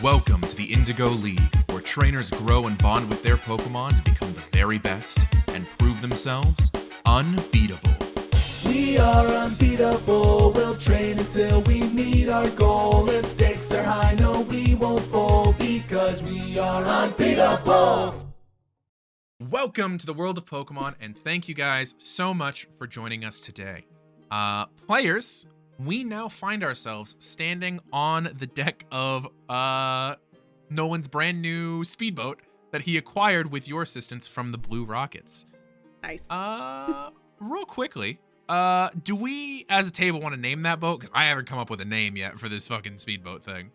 Welcome to the Indigo League, where trainers grow and bond with their Pokemon to become the very best and prove themselves unbeatable. We are unbeatable, we'll train until we meet our goal. If stakes are high, no, we won't fall, because we are unbeatable. Welcome to the world of Pokemon, and thank you guys so much for joining us today. Players, we now find ourselves standing on the deck of Nolan's brand new speedboat that he acquired with your assistance from the Blue Rockets. Nice. Real quickly, do we as a table want to name that boat? Because I haven't come up with a name yet for this fucking speedboat thing.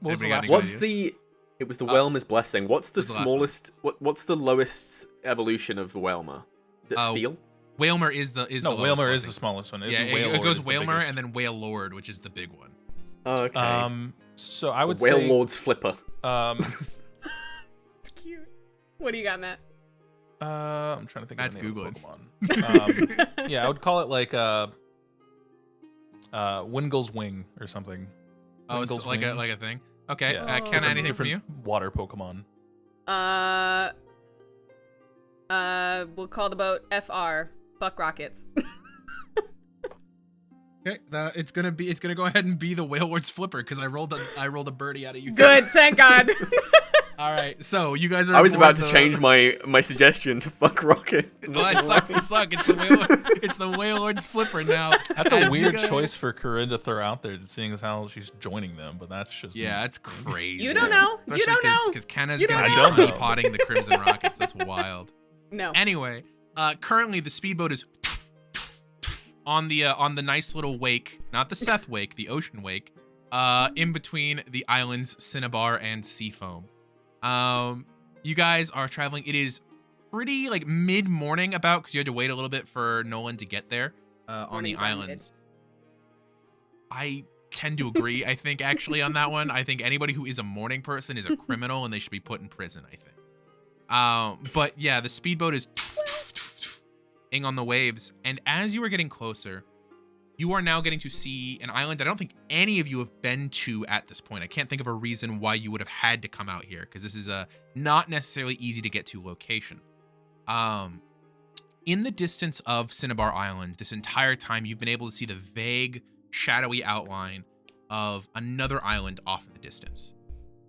It was the Whelmer's Blessing. What's the smallest? What's the lowest evolution of the Whelmer? Is it Steel? Whalmer is the Whalmer is the smallest one. It goes Whalmer and then Whale Lord, which is the big one. Okay. So I would Whale say Lord's Flipper. It's cute. What do you got, Matt? I'm trying to think of the name Googling. of Pokemon. Yeah, I would call it like Wingull's Wing or something. Oh, it's like a thing. Okay, Yeah. Kenna, anything from you? Water Pokemon. We'll call the boat FR, Buck Rockets. Okay, it's gonna go ahead and be the Whale Lord's Flipper because I rolled a Burrty out of you. Good, thank God. All right, so you guys are. I was about to change my suggestion to Fuck Rocket. Well, it sucks to suck. It's the Whale Lord's Flipper now. That's a weird choice for Coryne to throw out there, seeing as how she's joining them. But that's just that's crazy. You don't know. You don't know. Because Kenna's You gonna don't be know. potting the Crimson Rockets. That's wild. No. Anyway, currently the speedboat is on the nice little wake, not the Seth Wake, the Ocean Wake, in between the islands Cinnabar and Seafoam. You guys are traveling. It is pretty like mid-morning because you had to wait a little bit for Nolan to get there on the islands. I tend to agree. I think actually on that one, I think anybody who is a morning person is a criminal and they should be put in prison, I think. But yeah, the speedboat is on the waves, and as you are getting closer, you are now getting to see an island that I don't think any of you have been to at this point. I can't think of a reason why you would have had to come out here, because this is a not necessarily easy to get to location. In the distance of Cinnabar Island, this entire time, you've been able to see the vague, shadowy outline of another island off in the distance.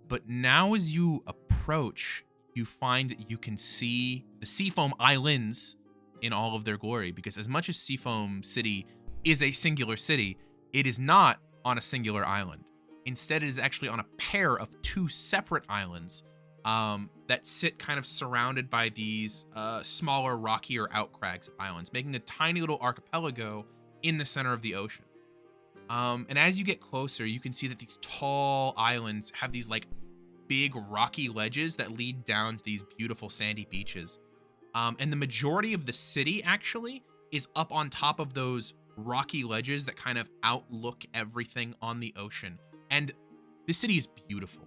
But now as you approach, you find that you can see the Seafoam Islands in all of their glory, because as much as Seafoam City is a singular city, it is not on a singular island. Instead, it is actually on a pair of two separate islands that sit kind of surrounded by these smaller, rockier outcrags of islands, making a tiny little archipelago in the center of the ocean. And as you get closer, you can see that these tall islands have these like big rocky ledges that lead down to these beautiful sandy beaches. And the majority of the city actually is up on top of those rocky ledges that kind of outlook everything on the ocean. And the city is beautiful.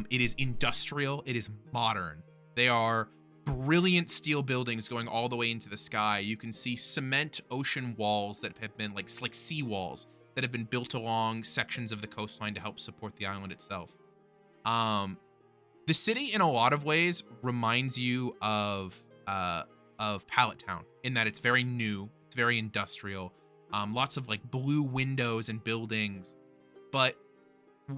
It is industrial. It is modern. They are brilliant steel buildings going all the way into the sky. You can see cement ocean walls that have been like sea walls that have been built along sections of the coastline to help support the island itself. The city in a lot of ways reminds you of Pallet Town in that it's very new, it's very industrial, lots of like blue windows and buildings. But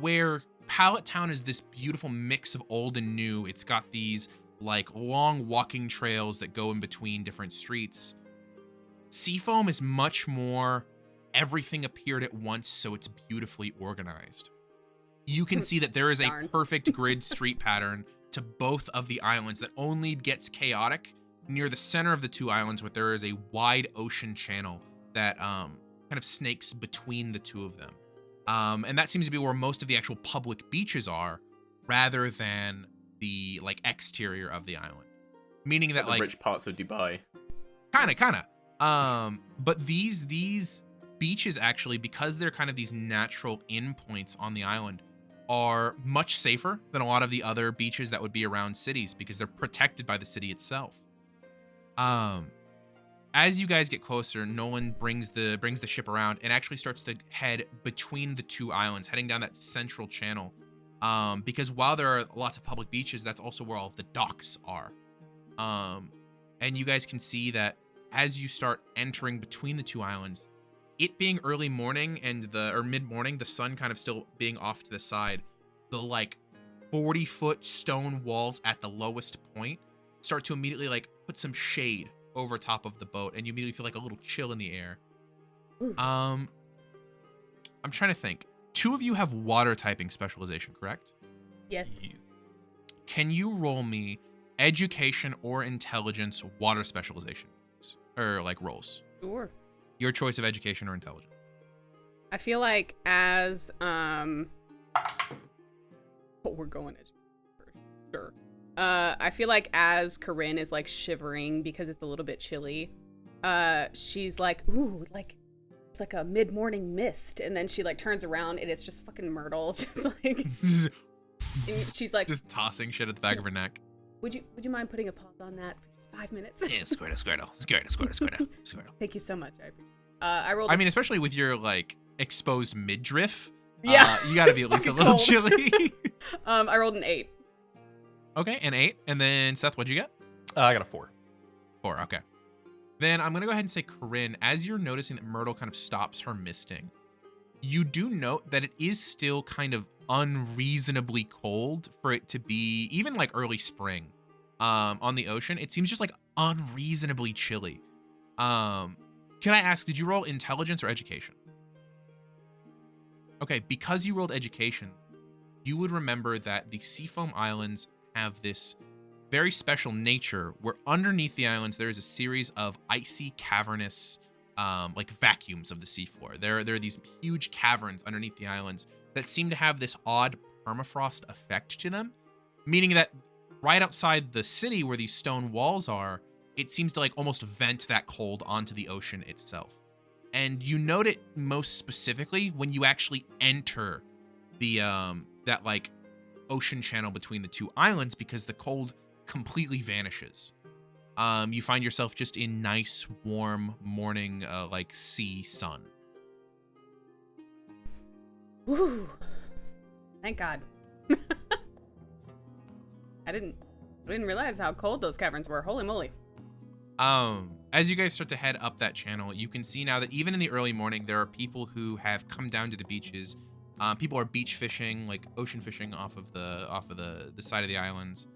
where Pallet Town is this beautiful mix of old and new, it's got these like long walking trails that go in between different streets. Seafoam is much more everything appeared at once, so it's beautifully organized. You can see that there is a perfect grid street pattern to both of the islands that only gets chaotic near the center of the two islands, where there is a wide ocean channel that kind of snakes between the two of them. And that seems to be where most of the actual public beaches are, rather than the like exterior of the island. Meaning that like rich parts of Dubai. Kinda. But these beaches actually, because they're kind of these natural endpoints on the island, are much safer than a lot of the other beaches that would be around cities because they're protected by the city itself. as you guys get closer, Nolan brings the ship around and actually starts to head between the two islands, heading down that central channel. Because while there are lots of public beaches, that's also where all of the docks are. And you guys can see that as you start entering between the two islands, it being early morning and mid-morning, the sun kind of still being off to the side, the like 40-foot stone walls at the lowest point start to immediately like put some shade over top of the boat, and you immediately feel like a little chill in the air. I'm trying to think. 2 of you have water typing specialization, correct? Yes. Can you roll me education or intelligence water specialization, or like rolls? Sure. Your choice of education or intelligence. I feel like as we're going for sure. I feel like as Coryne is like shivering because it's a little bit chilly, she's like, ooh, like it's like a mid-morning mist, and then she like turns around and it's just fucking Myrtle, just like and she's like just tossing shit at the back of her neck. Would you mind putting a pause on that for just 5 minutes? Yeah, Squirtle. Thank you so much. I appreciate it. I rolled. I mean, especially with your like exposed midriff. Yeah, you gotta be at least a little chilly. I rolled an 8. Okay, an 8. And then Seth, what'd you get? I got a 4. 4, okay. Then I'm gonna go ahead and say, Coryne, as you're noticing that Myrtle kind of stops her misting, you do note that it is still kind of unreasonably cold for it to be even like early spring on the ocean. It seems just like unreasonably chilly. Can I ask, did you roll intelligence or education? Okay, because you rolled education, you would remember that the Seafoam Islands have this very special nature where underneath the islands there is a series of icy, cavernous, like vacuums of the seafloor. There are these huge caverns underneath the islands that seem to have this odd permafrost effect to them, meaning that right outside the city where these stone walls are, it seems to like almost vent that cold onto the ocean itself. And you note it most specifically when you actually enter the that like ocean channel between the two islands, because the cold completely vanishes. You find yourself just in nice, warm morning, like sea sun. Woo! Thank God. I didn't realize how cold those caverns were. Holy moly. As you guys start to head up that channel, you can see now that even in the early morning, there are people who have come down to the beaches. People are beach fishing, like ocean fishing off of the side of the islands.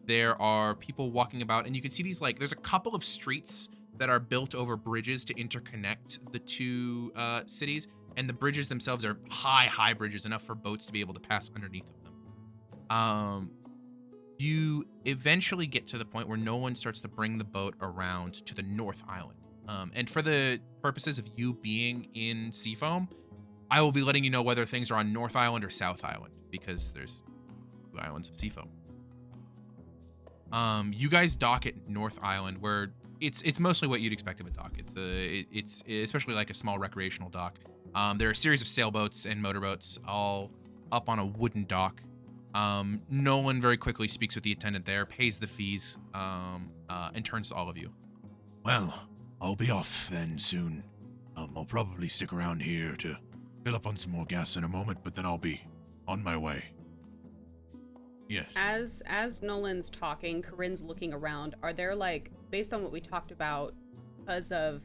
There are people walking about, and you can see these like there's a couple of streets that are built over bridges to interconnect the two cities, and the bridges themselves are high bridges, enough for boats to be able to pass underneath of them. You eventually get to the point where no one starts to bring the boat around to the North Island. And for the purposes of you being in Seafoam, I will be letting you know whether things are on North Island or South Island, because there's 2 islands of Seafoam. You guys dock at North Island, where it's mostly what you'd expect of a dock. It's especially like a small recreational dock. There are a series of sailboats and motorboats all up on a wooden dock. Nolan very quickly speaks with the attendant there, pays the fees, and turns to all of you. Well, I'll be off then soon. I'll probably stick around here to fill up on some more gas in a moment, but then I'll be on my way. Yes. As Nolan's talking, Corinne's looking around. Are there, like, based on what we talked about, because of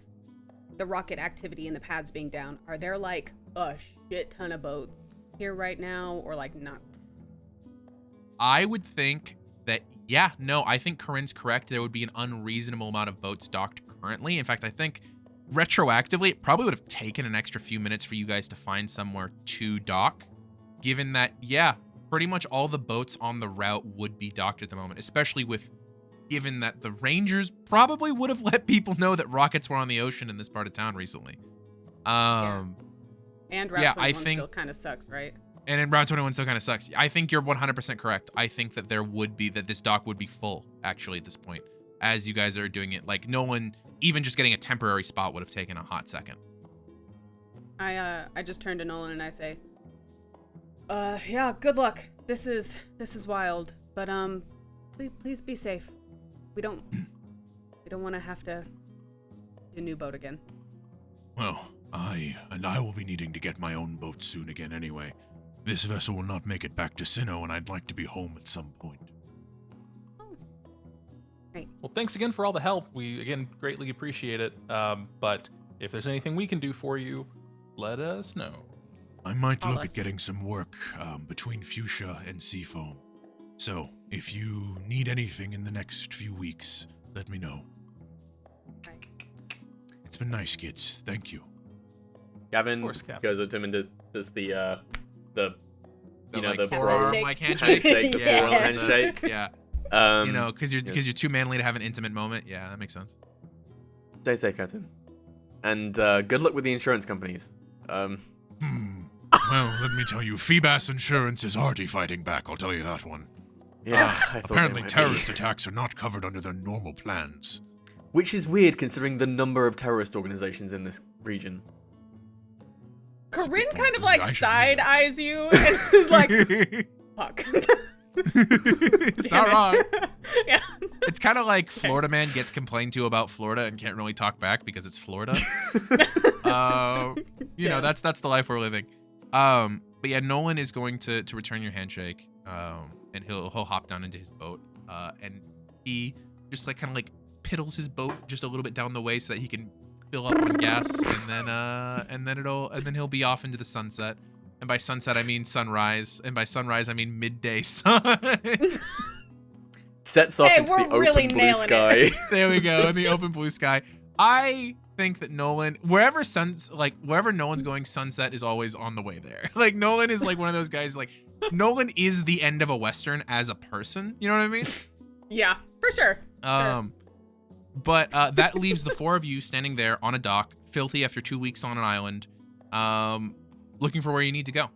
the rocket activity and the pads being down, are there, like, a shit ton of boats here right now, or, like, not? I would think that, I think Corinne's correct. There would be an unreasonable amount of boats docked currently. In fact, I think retroactively, it probably would have taken an extra few minutes for you guys to find somewhere to dock, given that, pretty much all the boats on the route would be docked at the moment, especially given that the Rangers probably would have let people know that rockets were on the ocean in this part of town recently. And Route 21 still kind of sucks, right? And in Route 21 still kind of sucks. I think you're 100% correct. I think that this dock would be full, actually, at this point, as you guys are doing it. Like, no one, even just getting a temporary spot would have taken a hot second. I just turn to Nolan and I say, good luck. This is wild, but please be safe. We don't want to have to your new boat again. Well, I will be needing to get my own boat soon again anyway. This vessel will not make it back to Sinnoh, and I'd like to be home at some point. Well, thanks again for all the help. We, again, greatly appreciate it. But if there's anything we can do for you, let us know. I might look at getting some work between Fuchsia and Seafoam. So, if you need anything in the next few weeks, let me know. Right. It's been nice, kids. Thank you. Gavin Of course, Captain. goes up to him and does the like, the forearm handshake. like handshake. handshake, the Yeah. forearm handshake. Yeah. Because you're too manly to have an intimate moment. Yeah, that makes sense. Stay safe, Captain. And good luck with the insurance companies. Well, let me tell you, Feebas Insurance is already fighting back, I'll tell you that one. Yeah, I thought they Apparently might be. terrorist attacks are not covered under their normal plans. Which is weird considering the number of terrorist organizations in this region. Corinne point, kind of because like I should side eyes you and is like, fuck. It's not wrong. Yeah. It's kind of like Florida man gets complained to about Florida and can't really talk back because it's Florida. That's the life we're living. But yeah, Nolan is going to return your handshake, and he'll hop down into his boat, and he just like kind of like piddles his boat just a little bit down the way so that he can fill up on gas, and then he'll be off into the sunset. And by sunset I mean sunrise, and by sunrise I mean midday sun. Sets off Hey, into we're the really open blue nailing sky. it. There we go, in the open blue sky. I think that Nolan, wherever Nolan's going, sunset is always on the way there. Like Nolan is like one of those guys. Like Nolan is the end of a Western as a person. You know what I mean? Yeah, for sure. But that leaves the four of you standing there on a dock, filthy after 2 weeks on an island, looking for where you need to go.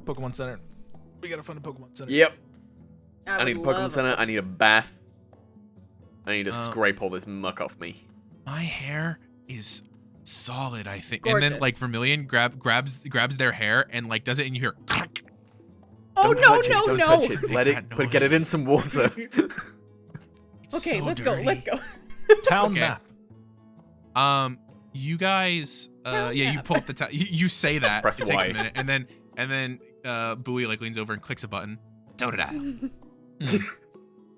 Pokemon Center. We gotta find a Pokemon Center. Yep. I I need a would Pokemon love Center. it. I need a bath. I need to scrape all this muck off me. My hair is solid, I think. Gorgeous. And then like Vermilion grabs their hair and like does it, and you hear crack. Oh, Don't no, touch it, no, don't no. touch it. Let Make it, that but get it in noise. some water. It's Okay, so let's dirty. go. Town Okay. map. You guys, Hell yeah, yeah. you pull up the you say that. Press It takes Y. a minute, and then Bowie like leans over and clicks a button. Totodile.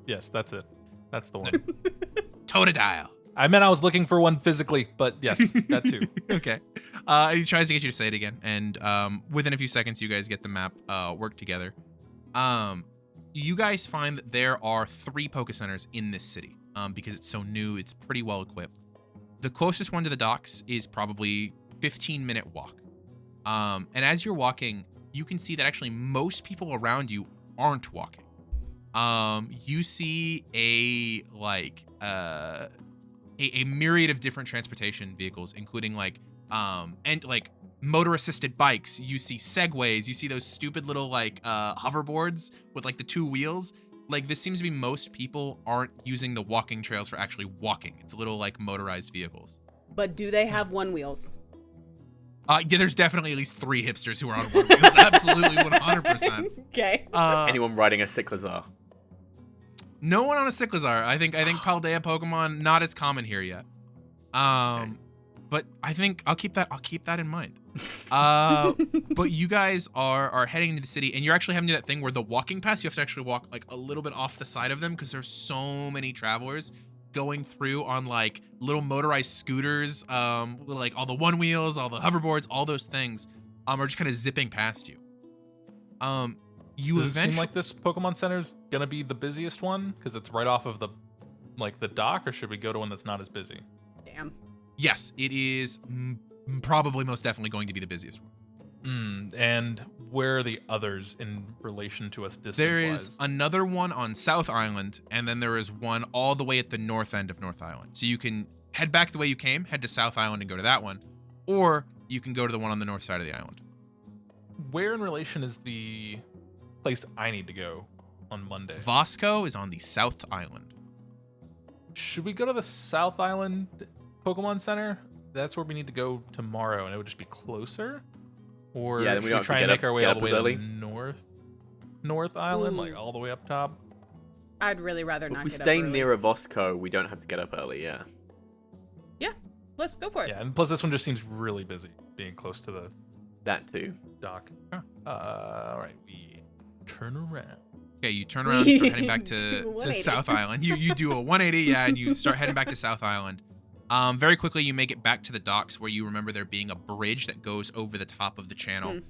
Yes, that's it. That's the one. Totodile. I meant I was looking for one physically, but yes, that too. Okay. He tries to get you to say it again, and within a few seconds, you guys get the map work together. You guys find that there are 3 Poké Centers in this city. Because it's so new, it's pretty well equipped. The closest one to the docks is probably 15-minute walk. And as you're walking, you can see that actually most people around you aren't walking. You see a myriad of different transportation vehicles, including motor assisted bikes. You see segways. You see those stupid little hoverboards with like the 2 wheels. Like this seems to be most people aren't using the walking trails for actually walking. It's little like motorized vehicles. But do they have one wheels? Yeah, there's definitely at least 3 hipsters who are on one wheels. Absolutely 100%. Okay. Anyone riding a Cyclizar? No one on a Cyclizar. I think Paldea Pokemon not as common here yet. But I think I'll keep that in mind. But you guys are heading into the city, and you're actually having to do that thing where the walking paths, you have to actually walk like a little bit off the side of them because there's so many travelers going through on like little motorized scooters, like all the one wheels, all the hoverboards, all those things, are just kind of zipping past you. You Does it eventually seem like this Pokemon Center's gonna be the busiest one because it's right off of the dock, or should we go to one that's not as busy? Damn. Yes, it is probably most definitely going to be the busiest one. And where are the others in relation to us distance-wise? There is another one on South Island, and then there is one all the way at the north end of North Island. So you can head back the way you came, head to South Island and go to that one, or you can go to the one on the north side of the island. Where in relation is the place I need to go on Monday? Vasco is on the South Island. Should we go to the South Island Pokemon Center? That's where we need to go tomorrow, and it would just be closer? Or Yeah, then we should don't we have try to and get make up- our way get all up the way as early? to North Island, Ooh. like all the way up top? I'd really rather If not we get stay up early. near a Vosco, we don't have to get up early, yeah. let's go for it. Yeah, and plus this one just seems really busy, being close to the That too. dock. All right, we turn around. Okay, you turn around and start heading back Do a to 180. South Island. You do a 180, yeah, and you start heading back to South Island. Very quickly, you make it back to the docks where you remember there being a bridge that goes over the top of the channel.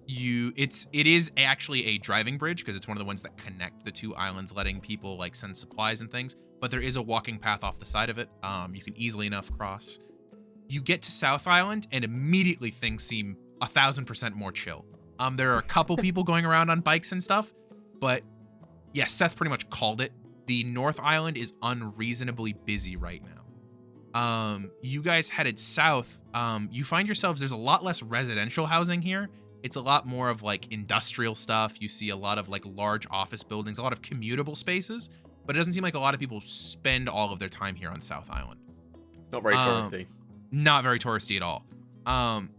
It is actually a driving bridge because it's one of the ones that connect the two islands, letting people like send supplies and things. But there is a walking path off the side of it. You can easily enough cross. You get to South Island and immediately things seem 1,000% more chill. There are a couple people going around on bikes and stuff, but yeah, Seth pretty much called it. The North Island is unreasonably busy right now. You guys headed south. You find yourselves, there's a lot less residential housing here. It's a lot more of like industrial stuff. You see a lot of like large office buildings, a lot of commutable spaces, but it doesn't seem like a lot of people spend all of their time here on South Island. Not very touristy. Not very touristy at all.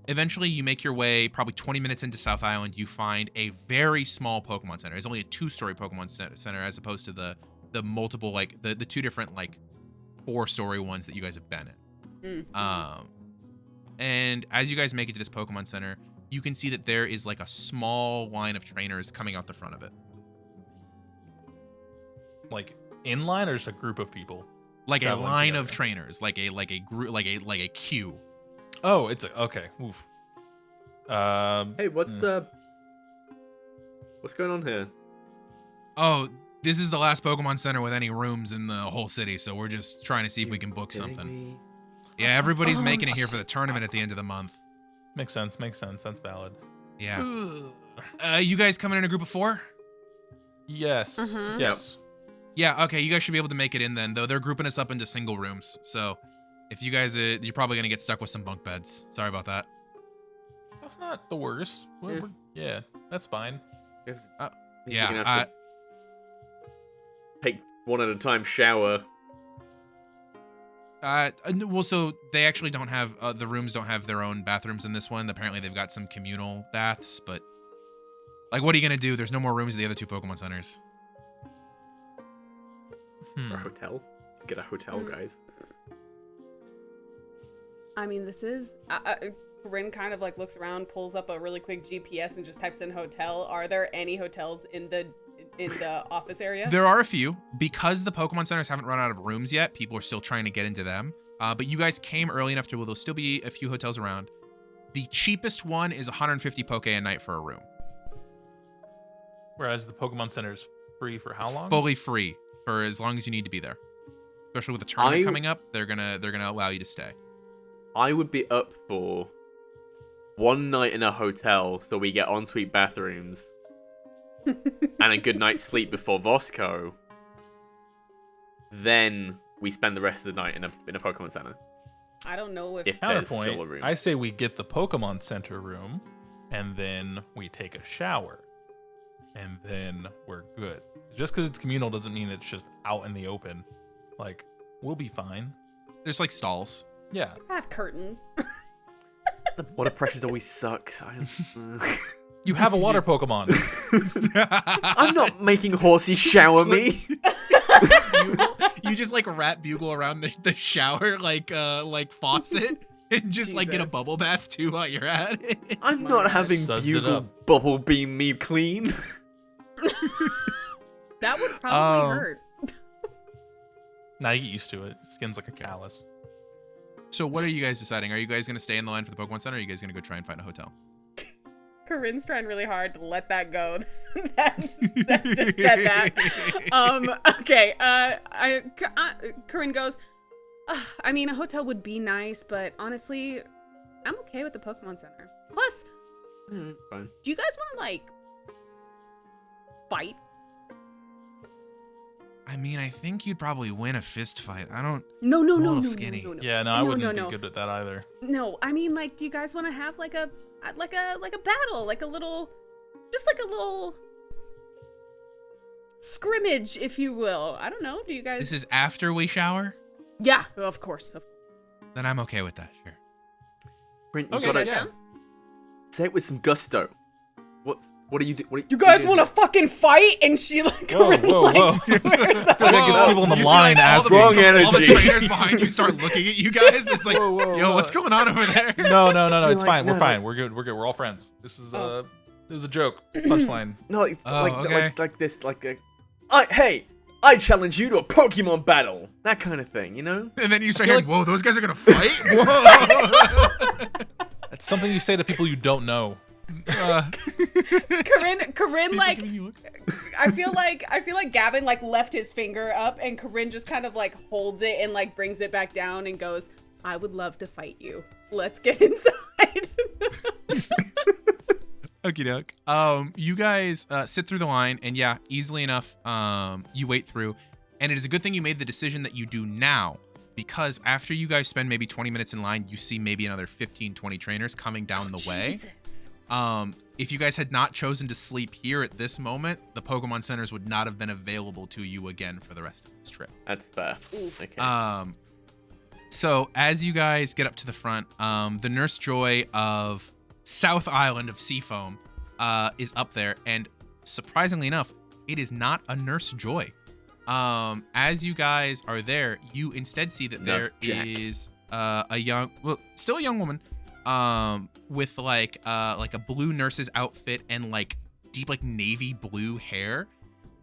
Eventually you make your way probably 20 minutes into South Island. You find a very small Pokemon Center. It's only a 2-story Pokemon Center as opposed to the multiple, like the two different like 4-story ones that you guys have been in. And as you guys make it to this Pokemon Center, you can see that there is like a small line of trainers coming out the front of it. Like in line or just a group of people? Like a traveling line together? of trainers, like a group, like a queue. Oh, it's okay. Oof. Hey, what's going on here? Oh, this is the last Pokemon Center with any rooms in the whole city, so we're just trying to see if we can book something. Yeah, everybody's making it here for the tournament at the end of the month. Makes sense. That's valid. Yeah. You guys coming in a group of 4? Yes. Yes. Yeah, okay, you guys should be able to make it in then, though they're grouping us up into single rooms. So if you guys, you're probably going to get stuck with some bunk beds. Sorry about that. That's not the worst. Yeah, that's fine. Yeah, take one at a time shower. well, so they actually don't have, the rooms don't have their own bathrooms in this one. Apparently they've got some communal baths, but like, what are you going to do? There's no more rooms at the other 2 Pokemon Centers. Or a hotel. Get a hotel, guys. I mean, this is... Coryne kind of like looks around, pulls up a really quick GPS and just types in hotel. Are there any hotels in the office area? There are a few. Because the Pokemon Centers haven't run out of rooms yet, people are still trying to get into them. But you guys came early enough to where there'll still be a few hotels around. The cheapest one is 150 Poke a night for a room. Whereas the Pokemon Center is free for how long? Fully free for as long as you need to be there. Especially with the tournament coming up, they're gonna allow you to stay. I would be up for one night in a hotel so we get ensuite bathrooms and a good night's sleep before Vosco. Then we spend the rest of the night in a Pokemon Center. I don't know if there's still a Counterpoint, room. I say we get the Pokemon Center room, and then we take a shower, and then we're good. Just because it's communal doesn't mean it's just out in the open. Like, we'll be fine. There's like stalls. Yeah. I have curtains. The water pressures always sucks. You have a water Pokemon. I'm not making Horsey shower me. You just like wrap Bugle around the shower like faucet and just like get a bubble bath too while you're at it. I'm not having Suds it Bugle up. bubble beam me clean. That would probably hurt. Now you get used to it. Skin's like a callus. So what are you guys deciding? Are you guys gonna stay in the line for the Pokemon Center, or are you guys gonna go try and find a hotel? Corinne's trying really hard to let that go. that just said that. Okay. Coryne goes, I mean, a hotel would be nice, but honestly, I'm okay with the Pokemon Center. Plus, Fine. do you guys want to like fight? I mean, I think you'd probably win a fist fight. I don't. No, I'm a little skinny. Yeah, no, I wouldn't be good at that either. No, I mean, like, do you guys want to have like a battle, like a little scrimmage, if you will? I don't know. Do you guys? This is after we shower? Yeah, of course. Then I'm okay with that, sure. Brent, you Okay, gotta yeah. say it with some gusto. What do you do? You guys want to fucking fight? And she like, whoa. I feel like that gets people in the line asking. Wrong energy. All the trainers behind you start looking at you guys. It's like, yo, what's going on over there? No. It's fine. We're fine. We're good. We're all friends. This is it was a joke. Punchline. No, it's okay. like this, hey, I challenge you to a Pokemon battle. That kind of thing, you know? And then you start hearing, whoa, those guys are gonna fight? Whoa. That's something you say to people you don't know. Coryne, like, I feel like Gavin like left his finger up, and Coryne just kind of like holds it and like brings it back down and goes, "I would love to fight you. Let's get inside." Okie doke. You guys sit through the line, and yeah, easily enough, you wait through. And it is a good thing you made the decision that you do now, because after you guys spend maybe 20 minutes in line, you see maybe another 15, 20 trainers coming down the way. Jesus. If you guys had not chosen to sleep here at this moment, the Pokemon centers would not have been available to you again for the rest of this trip. That's fair. Okay. So as you guys get up to the front, the Nurse Joy of South Island of Seafoam is up there, and surprisingly enough, it is not a Nurse Joy. As you guys are there, you instead see that there is still a young woman, with like a blue nurse's outfit and like deep like navy blue hair,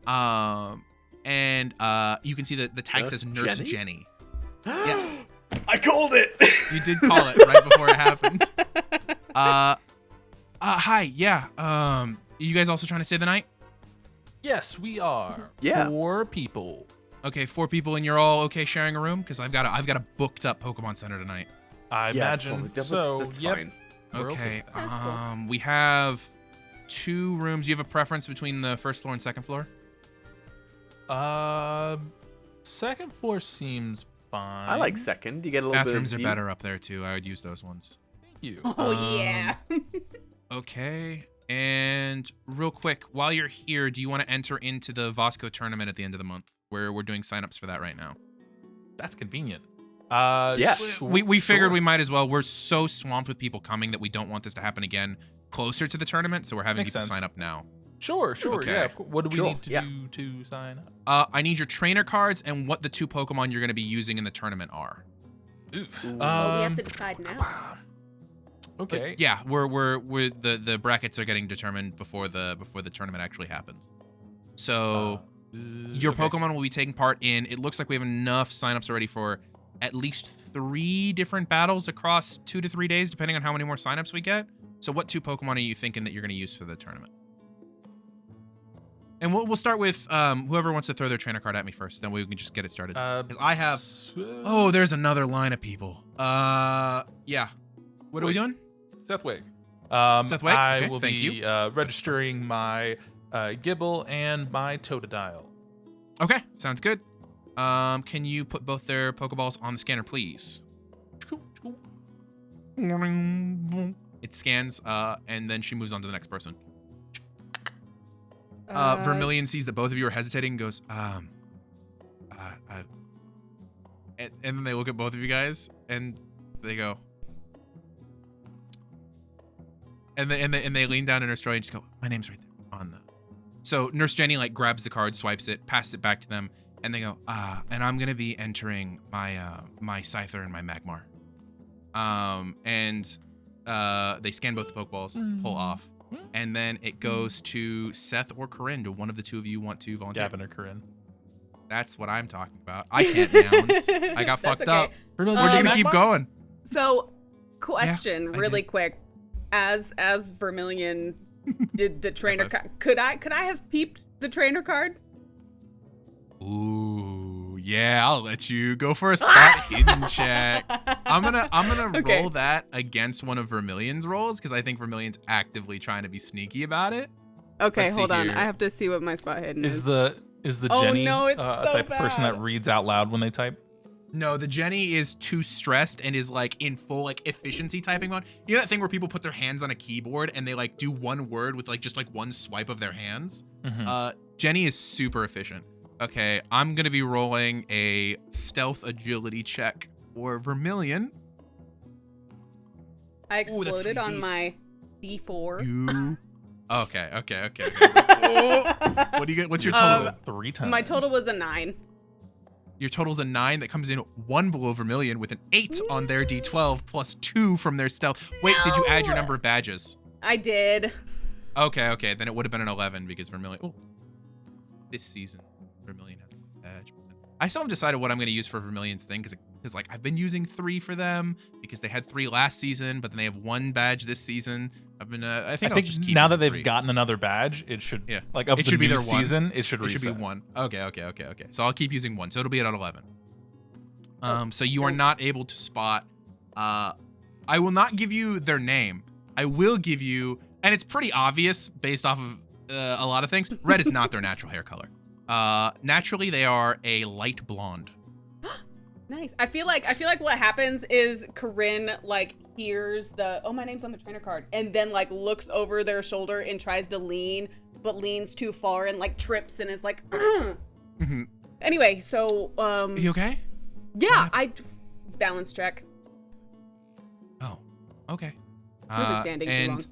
and you can see that the tag says Nurse Jenny. Yes, I called it. You did call it right before it happened. Hi, yeah. You guys also trying to stay the night? Yes, we are. Yeah. 4 people. Okay, 4 people, and you're all okay sharing a room? Because I've got a booked up Pokemon Center tonight. I imagine so. That's yep. fine. Okay. We have 2 rooms. Do you have a preference between the first floor and second floor? Second floor seems fine. I like second. You get a little Bathrooms bit are better up there too. I would use those ones. Thank you. Oh yeah. Okay. And real quick, while you're here, do you want to enter into the Vasco tournament at the end of the month? Where we're doing signups for that right now. That's convenient. Yeah. We figured we might as well. We're so swamped with people coming that we don't want this to happen again closer to the tournament, so we're having people sign up now. Sure. Okay. Yeah. What do we need to do to sign up? I need your trainer cards and what the 2 Pokemon you're going to be using in the tournament are. We have to decide now. Okay. But yeah, we're the brackets are getting determined before the tournament actually happens. So your Pokemon will be taking part in. It looks like we have enough signups already for at least 3 different battles across 2 to 3 days, depending on how many more signups we get. So what 2 Pokemon are you thinking that you're going to use for the tournament? And we'll start with whoever wants to throw their trainer card at me first. Then we can just get it started. Because I have. Oh, there's another line of people. Yeah. What are we doing? Seth Wake. Seth Wake. I will be registering my Gibble and my Totodile. Okay, sounds good. Can you put both their Pokeballs on the scanner, please? It scans, and then she moves on to the next person. Vermilion sees that both of you are hesitating and goes, and then they look at both of you guys and they go, and they lean down to Nurse Joy and just go, my name's right there on the. So Nurse Jenny like grabs the card, swipes it, passes it back to them, and they go, and I'm gonna be entering my my Scyther and my Magmar. And they scan both the Pokeballs, pull off. And then it goes to Seth or Coryne. Do one of the 2 of you want to volunteer? Gavin or Coryne. That's what I'm talking about. I can't nouns. I got fucked up. We're gonna keep going. So, question, really quick. As Vermilion did the trainer card, could I have peeped the trainer card? Ooh, yeah, I'll let you go for a spot hidden check. I'm gonna roll that against one of Vermilion's rolls because I think Vermilion's actively trying to be sneaky about it. Okay, hold on. I have to see what my spot hidden is. Is the Jenny a type of person that reads out loud when they type? No, the Jenny is too stressed and is like in full like efficiency typing mode. You know that thing where people put their hands on a keyboard and they like do one word with like just like one swipe of their hands? Mm-hmm. Jenny is super efficient. Okay, I'm gonna be rolling a stealth agility check for Vermilion. I exploded on my D4. You Okay. What do you get? What's your total? 3 times. My total was a 9. Your total's a 9. That comes in 1 below Vermilion with an 8 on their D12 plus 2 from their stealth. Wait, did you add your number of badges? I did. Okay. Then it would have been an 11 because Vermilion. Oh, this season Vermilion has a badge. I still haven't decided what I'm going to use for Vermilion's thing because like I've been using 3 for them because they had 3 last season, but then they have 1 badge this season. I think I'll just keep now that using they've 3. gotten another badge, it should like of it the should be new their 1. season, it should reset. It should be 1. Okay. So I'll keep using 1. So it'll be at 11. So you are not able to spot. I will not give you their name. I will give you, and it's pretty obvious based off of a lot of things. Red is not their natural hair color. Naturally, they are a light blonde. Nice. I feel like what happens is Coryne like hears the my name's on the trainer card and then like looks over their shoulder and tries to lean but leans too far and like trips and is like Mm-hmm. Anyway, so You okay? Yeah, I balance check. Oh, okay. We've been standing too long.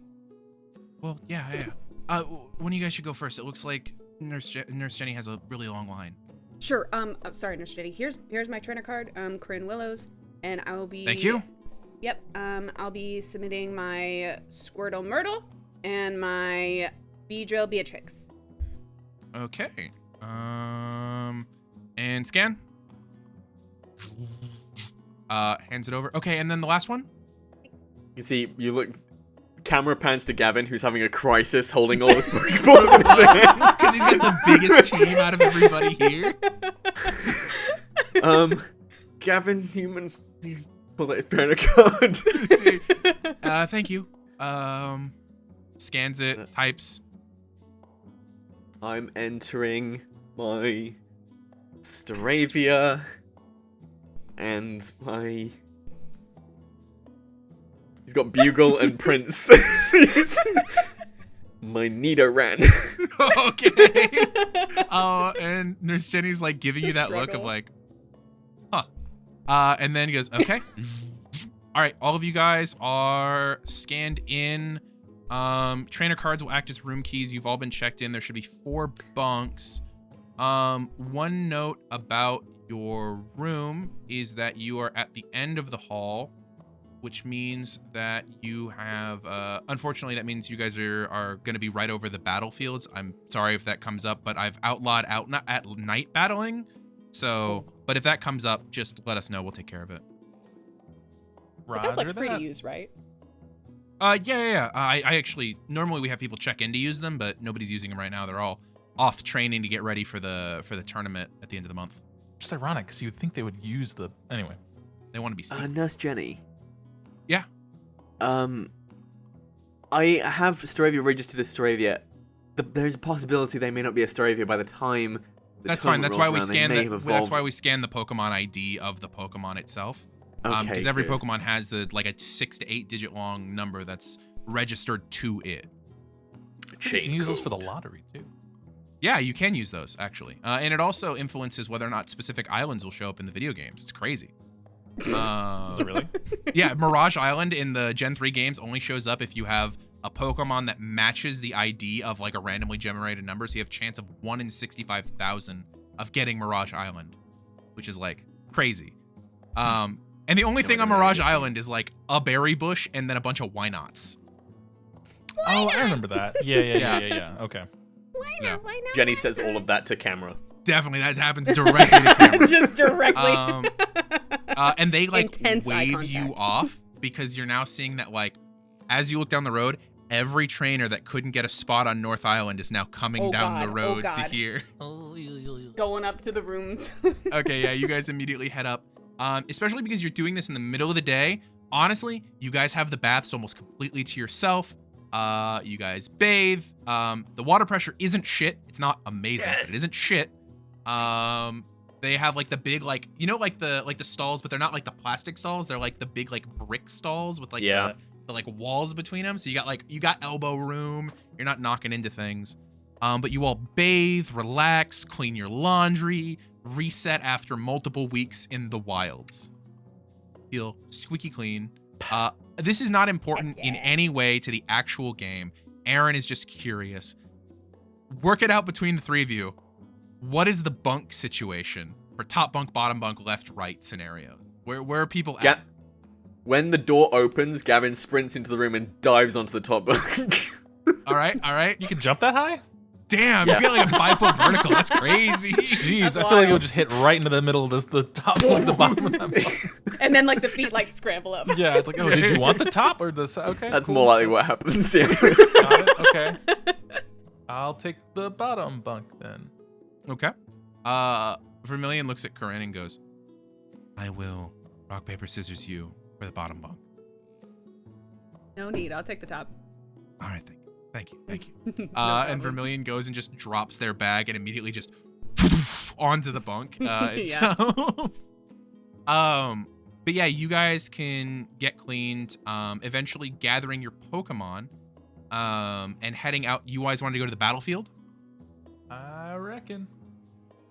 Well, yeah. One of you guys should go first. It looks like Nurse Jenny has a really long line. Sure. Sorry, Nurse Jenny. Here's my trainer card. Coryne Willows, and I will be. Thank you. Yep. I'll be submitting my Squirtle Myrtle and my Beedrill Beatrix. Okay. And scan. Hands it over. Okay, and then the last one. You see, you look. Camera pans to Gavin, who's having a crisis, holding all his Pokeballs in his hand. Because he's got the biggest team out of everybody here. Gavin Newman pulls out his trainer card. Thank you. Scans it, types. I'm entering my Staravia and my... He's got Bugle and Prince. My Nidoran. Okay. And Nurse Jenny's like giving you that look of like, huh. And then he goes, okay. All right, all of you guys are scanned in. Trainer cards will act as room keys. You've all been checked in. There should be 4 bunks. One note about your room is that you are at the end of the hall, which means that you have, unfortunately, that means you guys are going to be right over the battlefields. I'm sorry if that comes up, but I've outlawed at night battling. So, but if that comes up, just let us know. We'll take care of it. But that's like free to use, right? Yeah. I actually, normally we have people check in to use them, but nobody's using them right now. They're all off training to get ready for the tournament at the end of the month. Just ironic, because you'd think they would use the, anyway. They want to be seen. Nurse Jenny. Yeah. I have Staravia registered as Staravia. There's a possibility they may not be a Staravia by the time. That's fine. That's why we scan the. That's why we scan the Pokemon ID of the Pokemon itself. Because every Pokemon has a 6 to 8 digit long number that's registered to it. You can use those for the lottery too. Yeah, you can use those actually, and it also influences whether or not specific islands will show up in the video games. It's crazy. Is it really? Yeah, Mirage Island in the Gen 3 games only shows up if you have a Pokemon that matches the ID of like a randomly generated number, so you have a chance of 1 in 65,000 of getting Mirage Island, which is like crazy. And the only thing on Mirage Island is like a berry bush and then a bunch of Wynots. Oh, I remember that. Yeah. Okay. Why not? Jenny says all of that to camera. Definitely, that happens directly to camera. Just directly. And they like Intense eye wave you contact. off because you're now seeing that like as you look down the road, every trainer that couldn't get a spot on North Island is now coming down the road to here. Going up to the rooms. Okay, yeah, you guys immediately head up. Especially because you're doing this in the middle of the day. Honestly, you guys have the baths almost completely to yourself. You guys bathe. The water pressure isn't shit. It's not amazing, but it isn't shit. They have like the big like like the stalls, but they're not like the plastic stalls. They're like the big like brick stalls with like the like walls between them. So you got elbow room. You're not knocking into things. But you all bathe, relax, clean your laundry, reset after multiple weeks in the wilds. Feel squeaky clean. This is not important in any way to the actual game. Aaron is just curious. Work it out between the three of you. What is the bunk situation for top bunk, bottom bunk, left, right scenarios? Where are people at? When the door opens, Gavin sprints into the room and dives onto the top bunk. All right. You can jump that high? Damn, you get like a 5-foot vertical. That's crazy. Jeez, I feel like it would just hit right into the middle of the top and the bottom of that bunk. And then like the feet like scramble up. Yeah, it's like, oh, did you want the top or the side? Okay. That's cool. More likely what happens. Yeah. Got it. Okay. I'll take the bottom bunk then. Okay. Vermilion looks at Coryne and goes, I will rock, paper, scissors you for the bottom bunk. No need. I'll take the top. All right, thank you. And Vermilion goes and just drops their bag and immediately just onto the bunk itself. But yeah, you guys can get cleaned, eventually gathering your Pokemon, and heading out. You guys want to go to the battlefield? I reckon.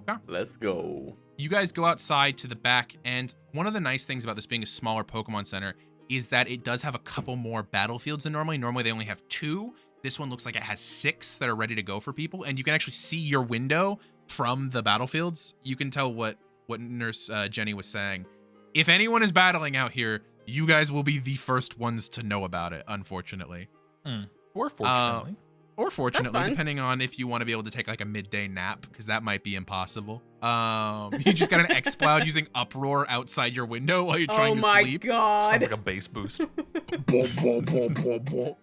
Yeah. Let's go. You guys go outside to the back, and one of the nice things about this being a smaller Pokemon Center is that it does have a couple more battlefields than normally. Normally they only have 2. This one looks like it has 6 that are ready to go for people, and you can actually see your window from the battlefields. You can tell what Nurse Jenny was saying. If anyone is battling out here, you guys will be the first ones to know about it, unfortunately. Or fortunately. Or fortunately, depending on if you want to be able to take like a midday nap, because that might be impossible. You just got an X-Cloud using Uproar outside your window while you're trying to sleep. Oh my god. Sounds like a bass boost.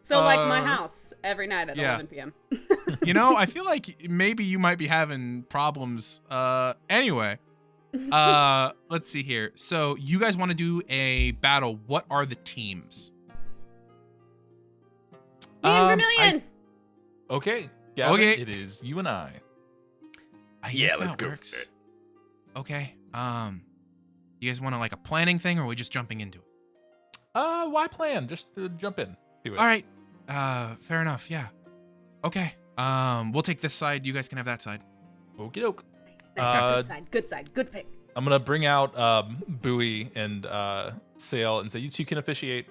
So like my house every night at 11 p.m. You know, I feel like maybe you might be having problems. Anyway, let's see here. So you guys want to do a battle. What are the teams? Me and Vermilion. Okay, Gavin, okay. It is you and I. Yeah, let's go. Okay. You guys want to like a planning thing, or are we just jumping into it? Why plan? Just jump in. Do it. All right. Fair enough. Yeah. Okay. We'll take this side. You guys can have that side. Okie doke. Good side. Good pick. I'm gonna bring out Bowie and Sail and say you two can officiate.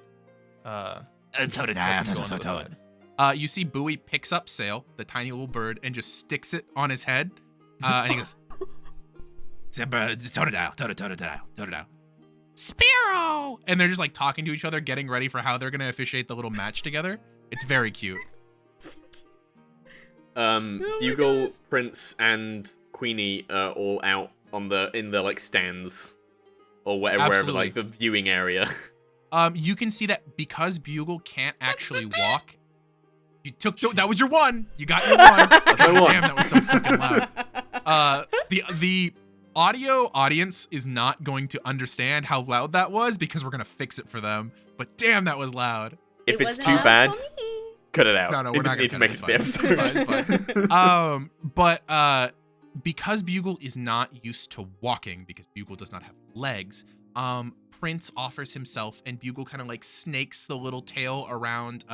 You see Bowie picks up Sail, the tiny little bird, and just sticks it on his head. And he goes, Totodile. Spearow! And they're just like talking to each other, getting ready for how they're going to officiate the little match together. It's very cute. Bugle, Prince, and Queenie are all out in the like stands or wherever like the viewing area. You can see that because Bugle can't actually walk. You took that was your one. You got your one. Damn, that was so fucking loud. The audio audience is not going to understand how loud that was because we're gonna fix it for them. But damn, that was loud. If it's too bad, cut it out. No, we're not gonna make it the episode. It's fine. But because Bugle is not used to walking, because Bugle does not have legs, Prince offers himself, and Bugle kind of like snakes the little tail around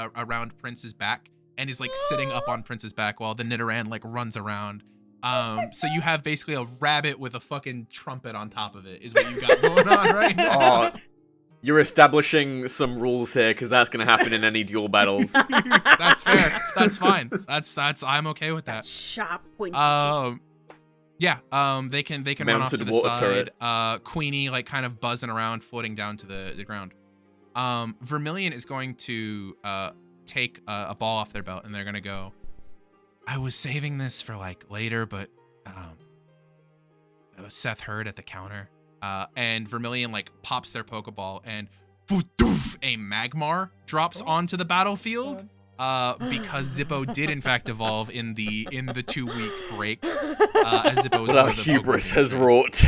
Prince's back, and is like sitting up on Prince's back while the Nidoran like runs around. So you have basically a rabbit with a fucking trumpet on top of it is what you got going on right now. Oh, you're establishing some rules here because that's gonna happen in any duel battles. That's fair. That's fine. That's I'm okay with that. Sharp point. Yeah. They can run off to the side. Queenie like kind of buzzing around, floating down to the ground. Vermilion is going to take a ball off their belt, and they're gonna go. I was saving this for like later, but Seth heard at the counter, and Vermilion like pops their Pokeball, and a Magmar drops onto the battlefield. Because Zippo did in fact evolve in the 2-week break. As Zippo was what our hubris has wrought.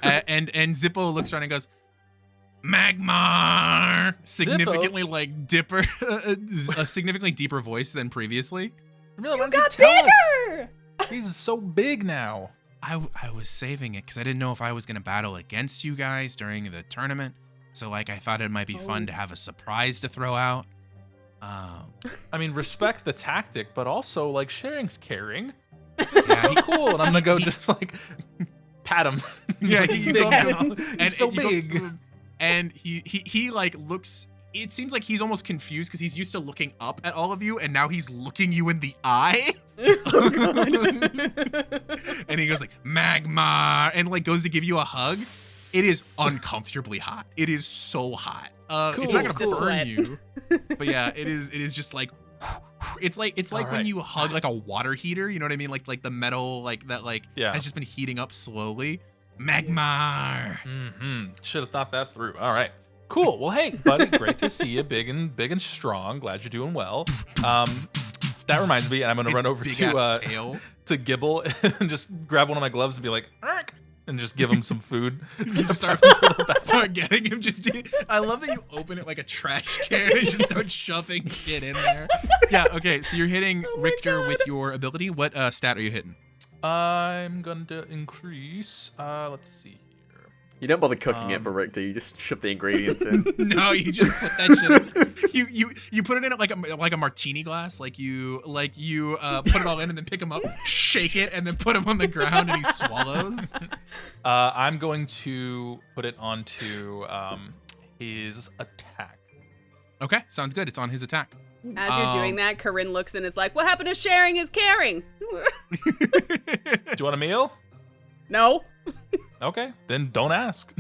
And Zippo looks around and goes, Magmar! Significantly Zippo? like dipper, a significantly deeper voice than previously. Really, You got bigger! He's so big now. I was saving it because I didn't know if I was gonna battle against you guys during the tournament. So like I thought it might be fun to have a surprise to throw out. I mean, respect the tactic, but also like sharing's caring. Yeah, he's cool, and I'm gonna go just like pat him. Yeah, he's you big go now. and He's so you big. and he like looks it seems like he's almost confused because he's used to looking up at all of you, and now he's looking you in the eye. Oh, God. And he goes like, Magmar, and like goes to give you a hug. It is uncomfortably hot. It is so hot. Cool. It's not gonna Just burn sweat. you, but yeah, it is just like, it's like All when right. you hug like a water heater. You know what I mean? Like the metal like that has just been heating up slowly. Magmar. Should have thought that through. All right. Cool. Well, hey, buddy, great to see you, big and strong. Glad you're doing well. That reminds me, and I'm gonna run over to Gibble and just grab one of my gloves and be like, "Ark," and just give him some food. start getting him. I love that you open it like a trash can and just start shoving shit in there. Yeah. Okay. So you're hitting Richter with your ability. What stat are you hitting? I'm going to increase. Let's see here. You don't bother cooking it for Richter. You just shove the ingredients in. No, you just put that shit. You put it in like a martini glass. Like you put it all in and then pick him up, shake it, and then put him on the ground and he swallows. I'm going to put it onto his attack. Okay, sounds good. It's on his attack. As you're doing that, Coryne looks and is like, what happened to sharing is caring? Do you want a meal? No. Okay, then don't ask.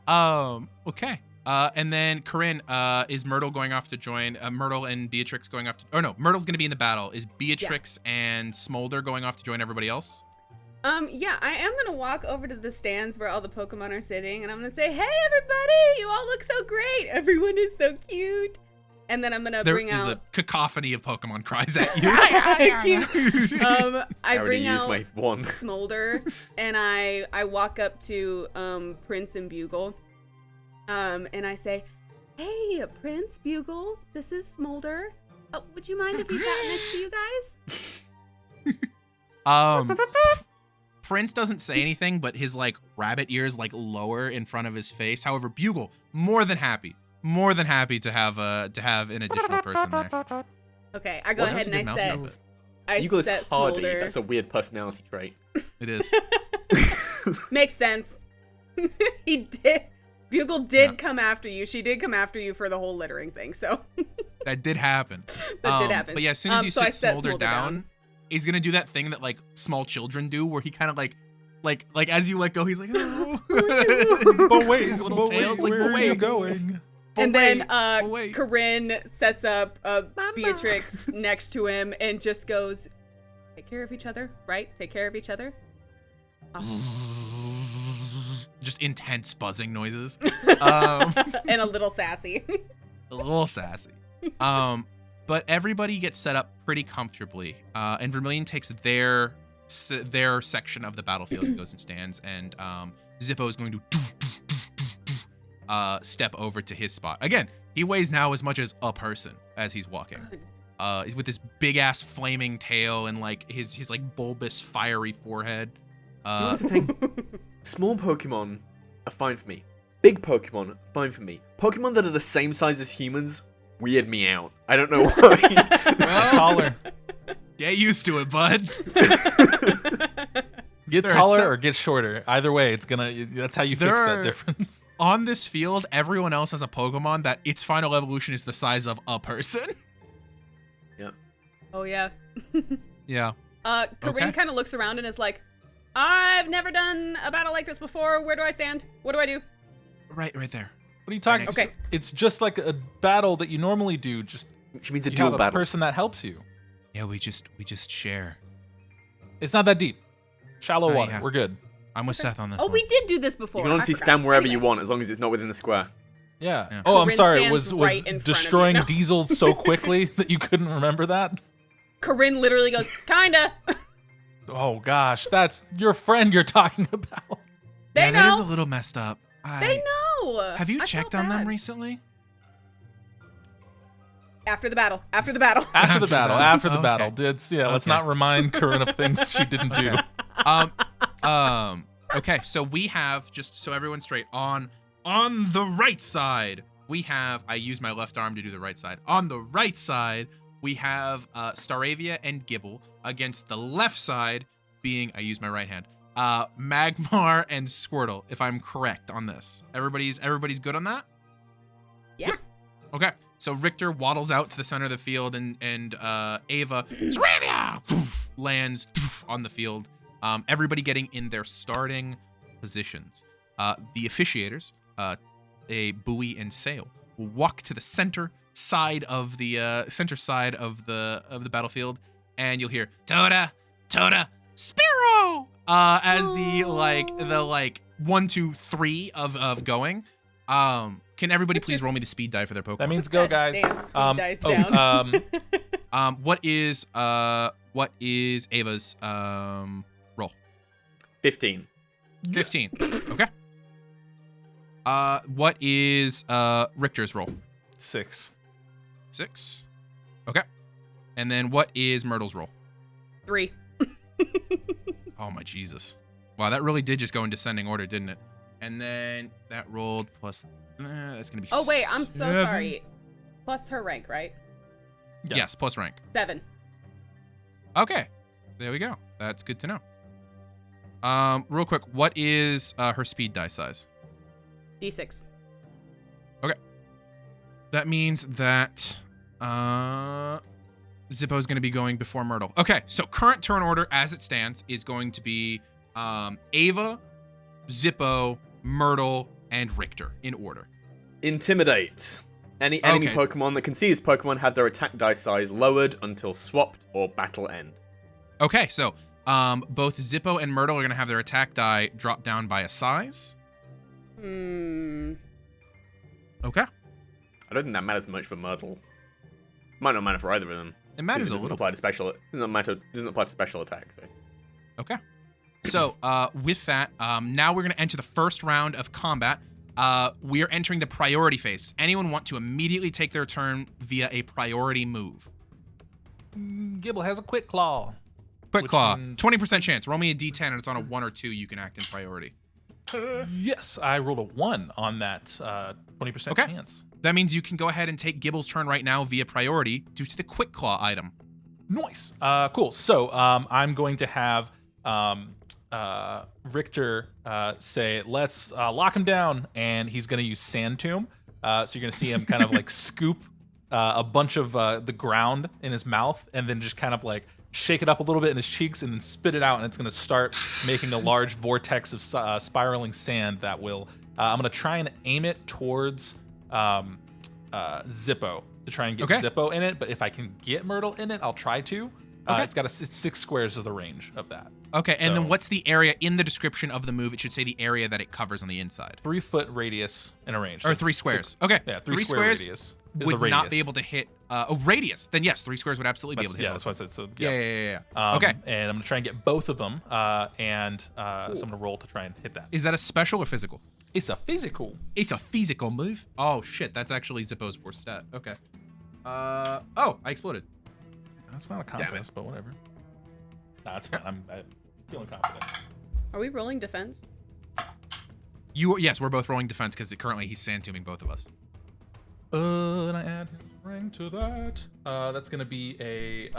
Okay. And then Coryne, is Myrtle going off to join? Myrtle and Beatrix going off to? Oh no, Myrtle's going to be in the battle. Is Beatrix and Smolder going off to join everybody else? Yeah, I am gonna walk over to the stands where all the Pokemon are sitting, and I'm gonna say, "Hey, everybody! You all look so great. Everyone is so cute." And then I'm gonna bring out. There is a cacophony of Pokemon cries at you. I bring out my wand. Smolder, and I walk up to Prince and Bugle, and I say, "Hey, Prince, Bugle, this is Smolder. Would you mind if he sat next to you guys?" Prince doesn't say anything, but his like rabbit ears like lower in front of his face. However, Bugle more than happy to have an additional person there. Okay, I go ahead and I Bugle set is hardy. Smolder. That's a weird personality trait. It is. Makes sense. He did. Bugle did come after you. She did come after you for the whole littering thing. So that did happen. That did happen. But yeah, as soon as you so I sit set Smolder down, he's gonna do that thing that like small children do, where he kind of like as you let go, he's like, oh. But wait, his little tail's like, where are you going? And then Coryne sets up Beatrix next to him and just goes, "Take care of each other, right? Take care of each other." Awesome. Just intense buzzing noises. And a little sassy. But everybody gets set up pretty comfortably. And Vermilion takes their section of the battlefield and goes and stands. And Zippo is going to step over to his spot. Again, he weighs now as much as a person as he's walking. With this big ass flaming tail and like his like bulbous fiery forehead. Here's the thing. Small Pokemon are fine for me. Big Pokemon are fine for me. Pokemon that are the same size as humans weird me out. I don't know why. Taller. Get used to it, bud. Get taller or get shorter. Either way, that's how you fix that difference. On this field, everyone else has a Pokemon that its final evolution is the size of a person. Yep. Oh, yeah. Yeah. Coryne kind of looks around and is like, "I've never done a battle like this before. Where do I stand? What do I do?" Right there. What are you talking? Okay. It's just like a battle that you normally do. Just Which means a you dual have a battle. person that helps you. Yeah, we just share. It's not that deep. Shallow water. Yeah. We're good. I'm with Seth on this Oh, one. we did do this before. You can honestly I forgot. stand wherever you Anyway. want as long as it's not within the square. Yeah. Oh, I'm Corinne sorry. stands Was right in front of destroying you. No. Diesel so quickly that you couldn't remember that? Coryne literally goes, "Kinda." Oh gosh, that's your friend you're talking about. They That is a know. little messed up. They know. Have you I checked felt on them bad. recently? After the battle. After the battle. After the battle. After the Okay. battle. Let's Okay. not remind Corinne of things she didn't do. Okay, so we have, just so everyone's straight, on the right side, we have, I use my left arm to do the right side. On the right side, we have Staravia and Gibble against the left side being, I use my right hand, Magmar and Squirtle, if I'm correct on this. Everybody's good on that? Yeah. Okay, so Richter waddles out to the center of the field, and Ava Saravia, lands on the field. Everybody getting in their starting positions. The officiators, a buoy and sail, will walk to the center side of the battlefield, and you'll hear Toda, Sparrow, as the 1, 2, 3 of going. Can everybody please roll me the speed die for their Pokemon? That means go, guys. Damn speed dice down. What is Ava's roll? 15. 15. Okay. What is Richter's roll? 6. 6. Okay. And then what is Myrtle's roll? 3. Oh my Jesus. Wow, that really did just go in descending order, didn't it? And then that rolled plus that's gonna be Oh wait, I'm so 7. sorry. Plus her rank, right? Yeah. Yes, plus rank. 7. Okay. There we go. That's good to know. Real quick, what is her speed die size? D6. That means that Zippo is going to be going before Myrtle. Okay, so current turn order as it stands is going to be Ava, Zippo, Myrtle, and Richter in order. Intimidate. Any enemy Okay. Pokemon that can see this Pokemon have their attack die size lowered until swapped or battle end. Okay, so both Zippo and Myrtle are going to have their attack die drop down by a size. Okay. I don't think that matters much for Myrtle. Might not matter for either of them. It matters a doesn't little. apply to special. Doesn't apply to special attacks. So. Okay. So with that, now we're going to enter the first round of combat. We are entering the priority phase. Does anyone want to immediately take their turn via a priority move? Gibble has a quick claw. Quick Which claw. means- 20% chance. Roll me a d10 and it's on a 1 or 2. You can act in priority. Yes, I rolled a 1 on that 20% Okay. chance. That means you can go ahead and take Gibble's turn right now via priority due to the quick claw item. Nice. Cool. So I'm going to have Richter say, let's lock him down, and he's going to use Sand Tomb. So you're going to see him kind of like scoop a bunch of the ground in his mouth, and then just kind of like shake it up a little bit in his cheeks, and then spit it out, and it's going to start making a large vortex of spiraling sand that will. I'm going to try and aim it towards Zippo to try and get Okay. Zippo in it. But if I can get Myrtle in it, I'll try to. Okay. It's 6 squares of the range of that. Okay, and then So- what's the area in the description of the move? It should say the area that it covers on the inside. 3 foot radius in a range. Or So 3 it's squares. 6 Okay. Yeah, 3 square squares radius is would the radius. not be able to hit. Radius. Then yes, 3 squares would absolutely be able to hit. Yeah, both. that's what I said. So Yeah. Um, Okay. And I'm gonna try and get both of them, and so I'm gonna roll to try and hit that. Is that a special or physical? It's a physical. It's a physical move. Oh shit, that's actually Zippo's worst stat. Okay. Oh, I exploded. That's not a contest, but whatever. Nah, that's fine. I'm feeling confident. Are we rolling defense? Yes, we're both rolling defense because currently he's sand tombing both of us. And I add his rank to that. That's gonna be a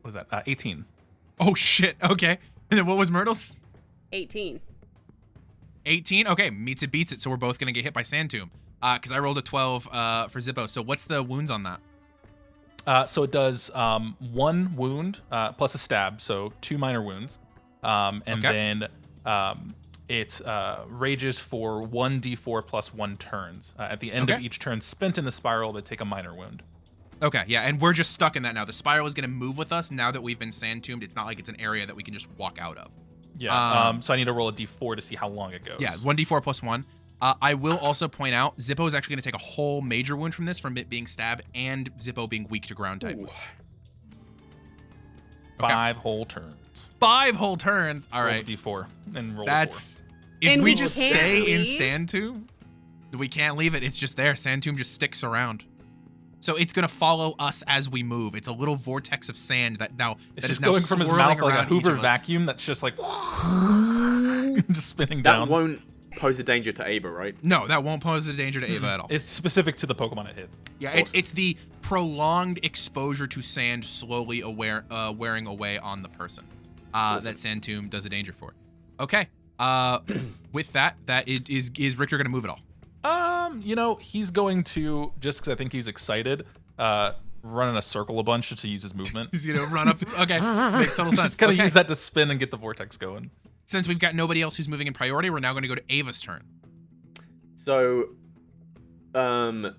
what is that? 18. Oh shit. Okay. And then what was Myrtle's? 18. 18. Okay, meets it beats it. So we're both gonna get hit by sand tomb. Because I rolled a 12 for Zippo. So what's the wounds on that? So it does 1 wound plus a stab, so 2 minor wounds, and Okay. then it rages for 1d4 plus 1 turns. At the end of Okay. each turn spent in the spiral, they take a minor wound. Okay, yeah, and we're just stuck in that now. The spiral is gonna move with us now that we've been sand tombed. It's not like it's an area that we can just walk out of. Yeah. So I need to roll a d4 to see how long it goes. Yeah, 1d4 plus 1. I will also point out, Zippo is actually going to take a whole major wound from this, from it being stabbed and Zippo being weak to ground type. Ooh. 5 whole turns. 5 whole turns. All Roll right. a d4 and roll That's... If And we we just can't stay in leave? Sand Tomb, we can't leave it. It's just there. Sand Tomb just sticks around. So it's going to follow us as we move. It's a little vortex of sand that now... It's that just is now going from his swirling mouth like a around each Hoover of us. vacuum that's just like just spinning That down. won't pose a danger to Ava, right? No, that won't pose a danger to Ava at all. It's specific to the Pokemon it hits. Yeah, it's the prolonged exposure to sand slowly wearing away on the person that Sand Tomb does a danger for. Okay, With that is Richter gonna move at all? He's going to, just because I think he's excited, run in a circle a bunch to use his movement. He's gonna run up. Okay, makes total sense. Just kind of Okay. use that to spin and get the vortex going. Since we've got nobody else who's moving in priority, we're now going to go to Ava's turn. So, Zippo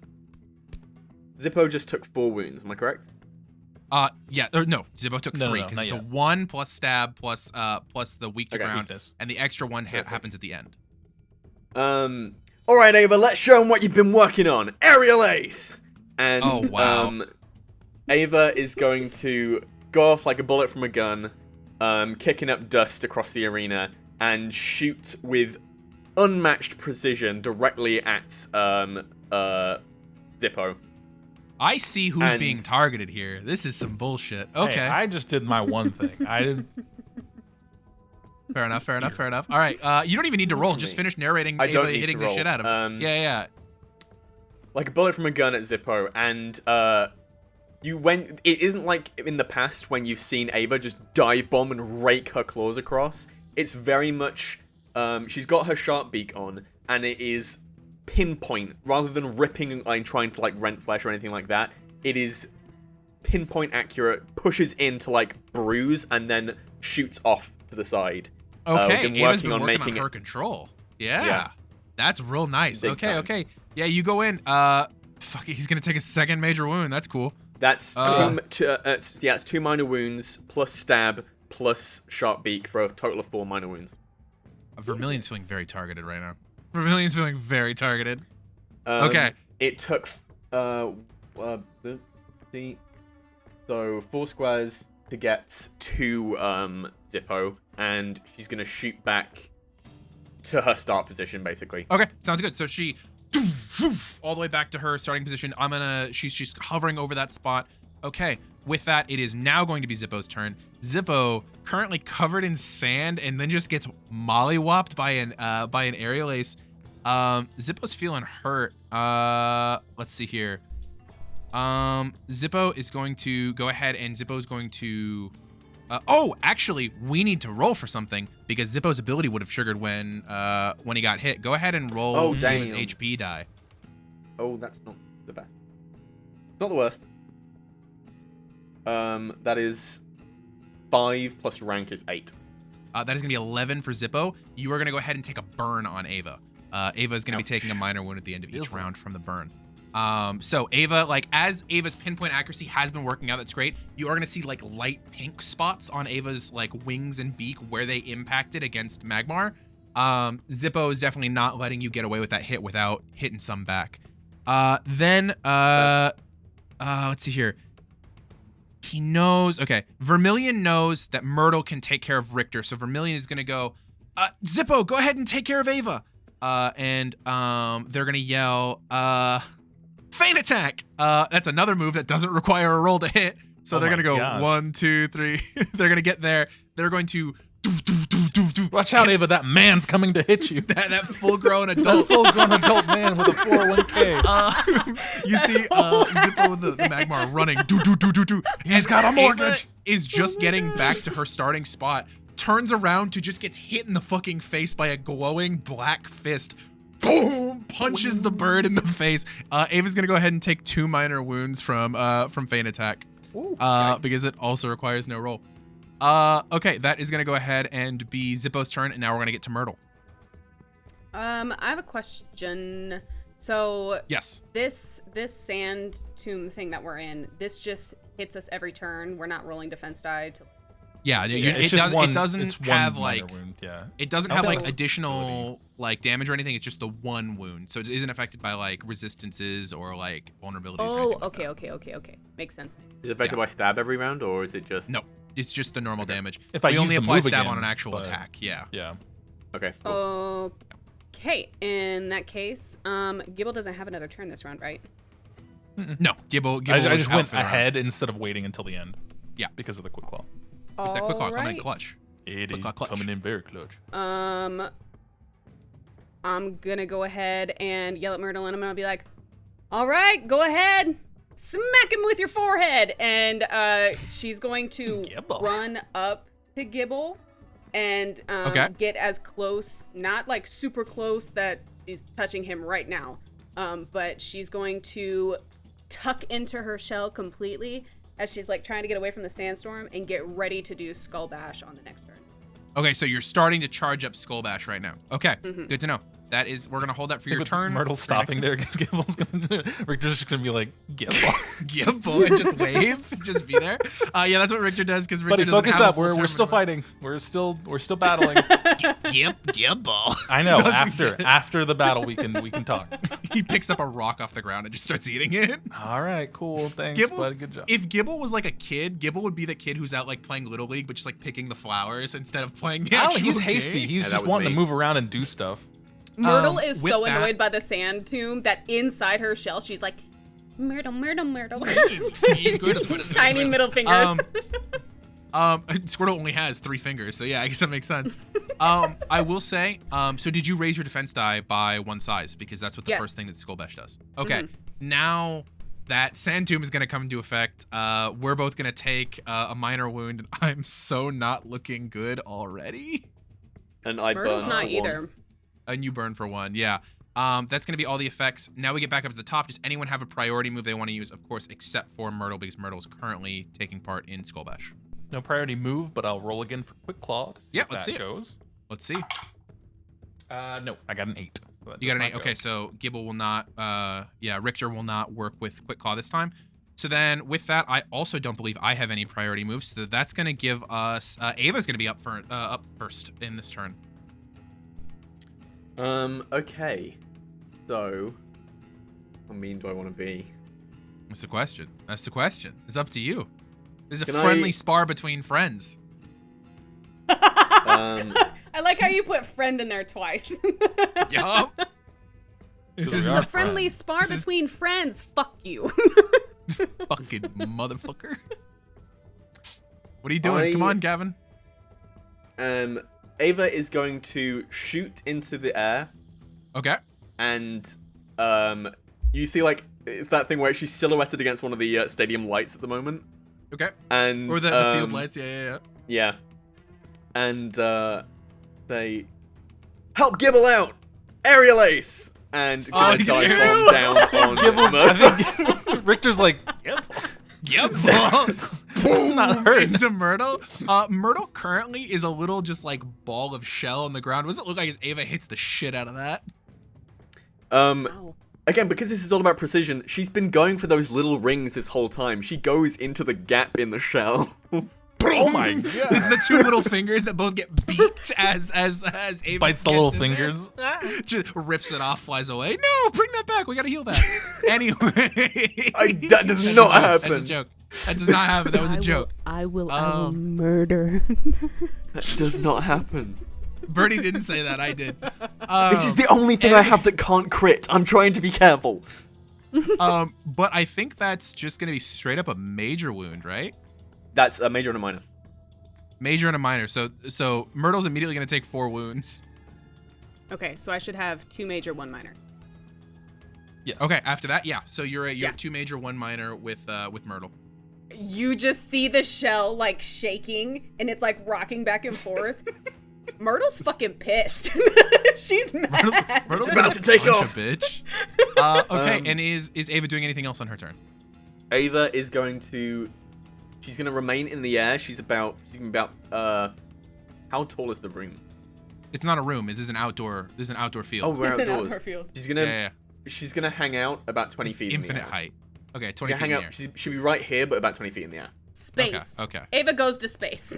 just took 4 wounds. Am I correct? Yeah, or no, Zippo took 3 no, because not it's a yet. 1 plus stab plus the weak to Okay. ground, Weakness. and the extra one happens at the end. All right, Ava. Let's show him what you've been working on. Aerial ace. And Oh, wow. Ava is going to go off like a bullet from a gun, kicking up dust across the arena, and shoot with unmatched precision directly at Zippo. I see who's And- being targeted here. This is some bullshit. Okay, Hey, I just did my one thing. I didn't. fair enough. All right, you don't even need to roll. Just finish narrating I don't Ava need hitting to the shit roll. out of him. Yeah. Like a bullet from a gun at Zippo, and it isn't like in the past when you've seen Ava just dive bomb and rake her claws across. It's very much she's got her sharp beak on, and it is pinpoint rather than ripping and trying to like rent flesh or anything like that. It is pinpoint accurate, pushes in to like bruise, and then shoots off to the side. Okay, we've been Ava's been working on working making on her it- control. Yeah. Yeah. That's real nice. Big Okay, time. Yeah, you go in. Fuck it, he's gonna take a second major wound. That's cool. That's it's 2 minor wounds plus stab plus sharp beak for a total of 4 minor wounds. Vermilion's feeling very targeted right now. Vermilion's feeling very targeted. Okay. It took so 4 squares to get to Zippo, and she's gonna shoot back to her start position, basically. Okay, sounds good. So she all the way back to her starting position. She's hovering over that spot. Okay, with that, it is now going to be Zippo's turn. Zippo, currently covered in sand, and then just gets mollywopped by an aerial ace. Zippo's feeling hurt. Let's see here. Zippo is going to go ahead, and Zippo's going to. Actually, we need to roll for something because Zippo's ability would have triggered when he got hit. Go ahead and roll Oh, his damn. HP die. Oh, that's not the best. It's not the worst. That is 5 plus rank is 8. That is going to be 11 for Zippo. You are going to go ahead and take a burn on Ava. Ava is going to be Ouch. taking a minor wound at the end of each Feels round from the burn. So Ava, like as Ava's pinpoint accuracy has been working out, that's great. You are going to see like light pink spots on Ava's like wings and beak where they impacted against Magmar. Zippo is definitely not letting you get away with that hit without hitting some back. Let's see here. He knows. Okay, Vermilion knows that Myrtle can take care of Richter, so Vermilion is gonna go. Zippo, go ahead and take care of Ava. And they're gonna yell, feint attack. That's another move that doesn't require a roll to hit. So they're my gonna go gosh. 1, 2, 3. They're gonna get there. They're going to Watch out, Ava. That man's coming to hit you. that full-grown adult. Full-grown adult man with a 401k. You see Zippo with the Magmar running. He's got a Ava mortgage. is just getting back to her starting spot. Turns around to just gets hit in the fucking face by a glowing black fist. Boom! Punches the bird in the face. Ava's gonna go ahead and take 2 minor wounds from feint attack. Because it also requires no roll. Okay, that is gonna go ahead and be Zippo's turn, and now we're gonna get to Myrtle. I have a question. So Yes. this sand tomb thing that we're in, this just hits us every turn. We're not rolling defense die to. Yeah, It's it just one. doesn't It's one have minor like wound, yeah. it doesn't I have don't like think- additional like damage or anything. It's just the one wound, so it isn't affected by like resistances or like vulnerabilities. or Oh, anything like okay. Makes sense. Is it affected by stab every round, or is it just... that. No, it's just the normal damage. If I we use only the apply move stab again, on an actual but- attack. Yeah. Yeah. Okay, cool. Okay, in that case, Gibble doesn't have another turn this round, right? No, Gibble I was just out went for the round. ahead instead of waiting until the end. Yeah. Because of the quick claw. It's that quick claw coming in Alright. clutch. It Quick is claw clutch. coming in very clutch. I'm gonna go ahead and yell at Myrtle, and I'm gonna be like, "All right, go ahead, smack him with your forehead." And she's going to Gibble. run up to Gibble and Okay. get as close, not like super close that she's touching him right now, but she's going to tuck into her shell completely as she's like trying to get away from the sandstorm and get ready to do Skull Bash on the next turn. Okay, so you're starting to charge up Skull Bash right now. Okay, good to know. That is, we're gonna hold that for your turn. Myrtle stopping there. Gibble's gonna. Richter's just gonna be like, Gibble. Gibble and just wave, just be there. Yeah, that's what Richter does because Richter Buddy, doesn't focus have a up. full We're turn still maneuver. fighting. We're still battling. Gibble. I know. Doesn't After the battle, we can talk. He picks up a rock off the ground and just starts eating it. All right, cool. Thanks, Gibble's, bud. Good job. if Gibble was like a kid, Gibble would be the kid who's out like playing Little League, but just like picking the flowers instead of playing the actual He's game. hasty. He's that just was wanting me. to move around and do stuff. Myrtle is with so that- annoyed by the sand tomb that inside her shell, she's like, Myrtle. Tiny middle fingers. Squirtle only has 3 fingers, so yeah, I guess that makes sense. I will say, so did you raise your defense die by 1 size? Because that's what the Yes. first thing that Skull Bash does. Okay, now that Sand Tomb is going to come into effect, we're both going to take a minor wound, and I'm so not looking good already. And I Myrtle's burn not for either. 1. And you burn for 1, yeah. That's going to be all the effects. Now we get back up to the top. Does anyone have a priority move they want to use? Of course, except for Myrtle, because Myrtle's currently taking part in Skull Bash. No priority move, but I'll roll again for Quick Claw to see Yeah, if let's that see it. goes. Let's see. No, I got an 8. So that You got does an 8. not go. Okay, so Gibble will not, Richter will not work with Quick Claw this time. So then with that, I also don't believe I have any priority moves. So that's going to give us, Ava's going to be up first in this turn. Okay. So, how mean do I want to be? That's the question. It's up to you. This is a Can friendly I- spar between friends. I like how you put friend in there twice. Yup. This We is are a Friendly spar between friends. Fuck you. fucking motherfucker. What are you doing? Come on, Gavin. Ava is going to shoot into the air, Okay. and you see like it's that thing where she's silhouetted against one of the stadium lights at the moment, Okay. and Or the field lights. Yeah. Yeah, and they help Gibble out, aerial ace, and Oh, gonna you can dive hear bomb down on Gibble's, Myrtle. I think Richter's like, Gibble. Yep. Boom. Not hurt. Into Myrtle. Myrtle currently is a little just like ball of shell on the ground. What does it look like as Ava hits the shit out of that? Wow. Again, because this is all about precision, she's been going for those little rings this whole time. She goes into the gap in the shell. Oh my god. It's the 2 little fingers that both get beaked as Ava Bites the gets little in there. fingers. Just rips it off, flies away. No, bring that back. We gotta heal that. Anyway. That does not That's a happen. joke. That does not happen. That was a joke. I will murder. That does not happen. Burrty didn't say that. I did. This is the only thing I have that can't crit. I'm trying to be careful. But I think that's just gonna be straight up a major wound, right? That's a major and a minor. Major and a minor. So Myrtle's immediately gonna take 4 wounds. Okay, so I should have 2 major, 1 minor. Yes. Okay, after that, yeah. So you're Yeah. 2 major, 1 minor with Myrtle. You just see the shell like shaking and it's like rocking back and forth. Myrtle's fucking pissed. She's mad. Myrtle's about to take punch off. a bitch. Okay, and is Ava doing anything else on her turn? Ava is going to. She's going to remain in the air. She's about. How tall is the room? It's not a room. This is an outdoor. Oh, field. we're It's an outdoors. outdoor field. She's gonna. Yeah. She's gonna hang out about 20 It's feet. infinite in the air. height. Okay, 20 She's gonna feet hang in out. the air. She should be right here, but about 20 feet in the air. Space. Okay. Ava goes to space.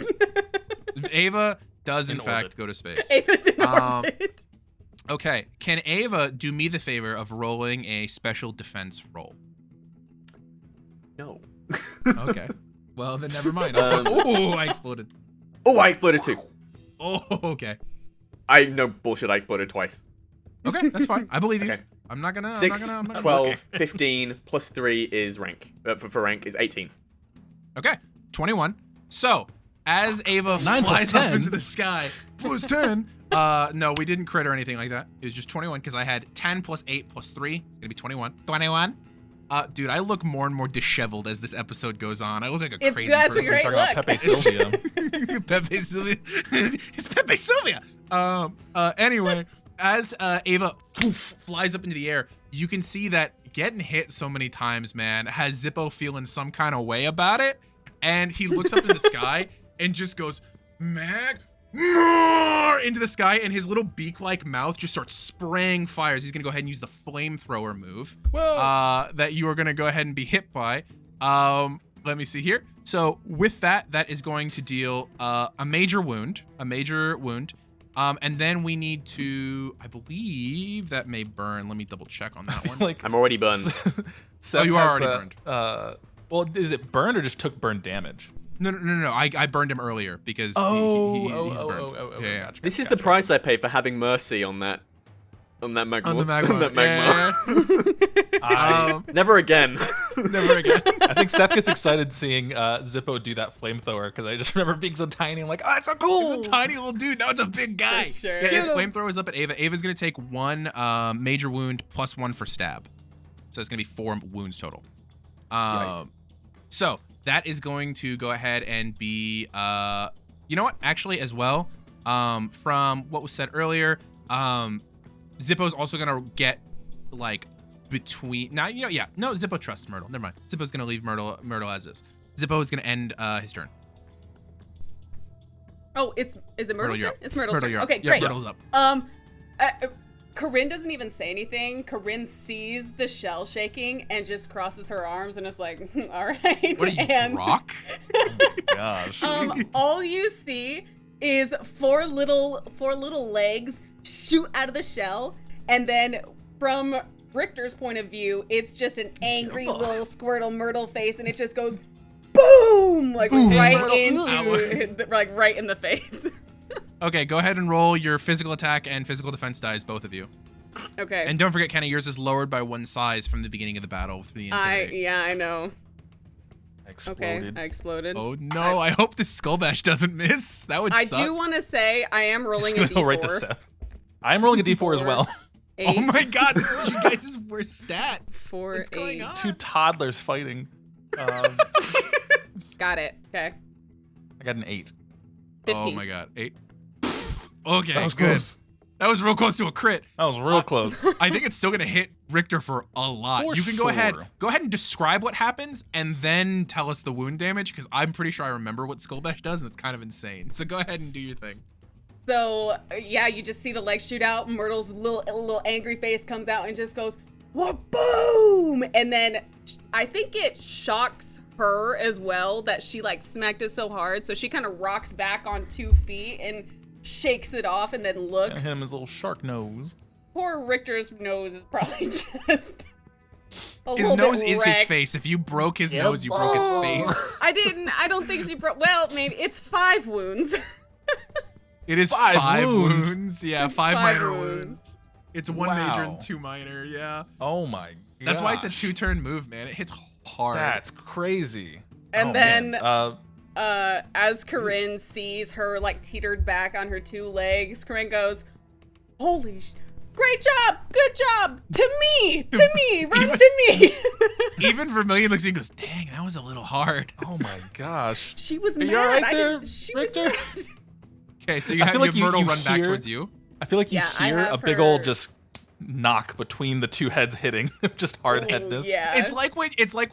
Ava does in In fact orbit. go to space. Ava's in Um, orbit. Okay, can Ava do me the favor of rolling a special defense roll? No. Okay. Well, then never mind. Um, Oh, I exploded. Oh, I exploded too. Oh, okay. I no bullshit. I exploded twice. Okay, that's fine. I believe you. Okay. I'm not gonna. 6, I'm not gonna 12, 15 plus 3 is rank. For rank is 18. Okay, 21. So, as Ava 9 plus flies up 10. into the sky, plus 10. No, we didn't crit or anything like that. It was just 21 because I had 10 plus 8 plus 3. It's gonna be 21. 21. Dude, I look more and more disheveled as this episode goes on. I look like a It's- crazy that's a person. great Talking about look. Pepe Sylvia. Pepe Sylvia. It's Pepe Sylvia. Anyway, as Ava flies up into the air, you can see that getting hit so many times, man, has Zippo feeling some kind of way about it. And he looks up in the sky and just goes, more into the sky, and his little beak-like mouth just starts spraying fires. He's gonna go ahead and use the flamethrower move that you are gonna go ahead and be hit by. Let me see here. So with that is going to deal a major wound. And then we need to, I believe that may burn. Let me double check on that one. Like I'm already burned. Seth you are has already burned. Well, is it burned or just took burn damage? No. I burned him earlier because he's burned. Yeah. Gotcha, This is the price I pay for having mercy on that magma. On the magma. On that magma. Yeah. Never again. Never again. I think Seth gets excited seeing Zippo do that flamethrower because I just remember being so tiny. I'm like, oh, it's so cool. It's a tiny little dude. Now it's a big guy. For sure. Yeah, flamethrower is up at Ava. Ava's gonna take 1 major wound plus 1 for stab. So it's gonna be 4 wounds total. So that is going to go ahead and be you know what? Actually, as well, from what was said earlier, Zippo's also gonna get like between now. You know, yeah. No, Zippo trusts Myrtle. Never mind. Zippo's gonna leave Myrtle as is. Zippo is gonna end his turn. Oh, is it Myrtle's you're turn? up. It's Myrtle's Myrtle, turn. you're up. Okay, Yeah, great. Myrtle's up. Coryne doesn't even say anything. Coryne sees the shell shaking and just crosses her arms and is like, all right. What are you, and, Brock? Gosh. all you see is four little legs shoot out of the shell, and then from Richter's point of view, it's just an angry little Squirtle Myrtle face, and it just goes boom, like right in the face. Okay, go ahead and roll your physical attack and physical defense dice, both of you. Okay. And don't forget, Kenna, yours is lowered by 1 size from the beginning of the battle for the intimidate. I know. I exploded. Okay, I exploded. Oh no, I hope the skull bash doesn't miss. That would I suck. do want to say I am rolling a Just gonna d4. go right to Seth. I'm rolling a d4 as well. 8, Oh my god, this is you guys' worst stats. 4, What's going 8. on? 2 toddlers fighting. Got it. Okay. I got an 8. 15. Oh my god, 8. Okay, That was good. close. That was real close to a crit. That was real close. I think it's still gonna hit Richter for a lot. For You can go ahead sure. and describe what happens, and then tell us the wound damage, because I'm pretty sure I remember what Skull Bash does, and it's kind of insane. So go ahead and do your thing. So yeah, you just see the legs shoot out. Myrtle's little angry face comes out and just goes, "What boom!" And then I think it shocks her as well that she like smacked it so hard. So she kind of rocks back on 2 feet and shakes it off, and then And looks. hit him his little shark nose. Poor Richter's nose is probably just a His little nose bit is his wrecked. face. If you broke his nose, you broke his face. I don't think she broke. Well, maybe it's 5 wounds. It is 5 5 wounds. wounds. Yeah, It's 5 5 minor wounds. wounds. It's 1 major Wow. and 2 minor. Yeah. Oh my god. That's why it's a 2-turn move, man. It hits hard. That's crazy. And Oh, then man. as Coryne sees her like teetered back on her 2 legs, Coryne goes, great job, good job, to me, run to me. Even Vermilion looks at you and goes, dang, that was a little hard. Oh my gosh. She was Are mad. you all right I there, didn't- she Richter? was mad. Okay, so you I have feel like Myrtle you run back hear- towards you. I feel like you Yeah, I hear a have big her- old just knock between the 2 heads hitting, just hard headness. Yeah. It's like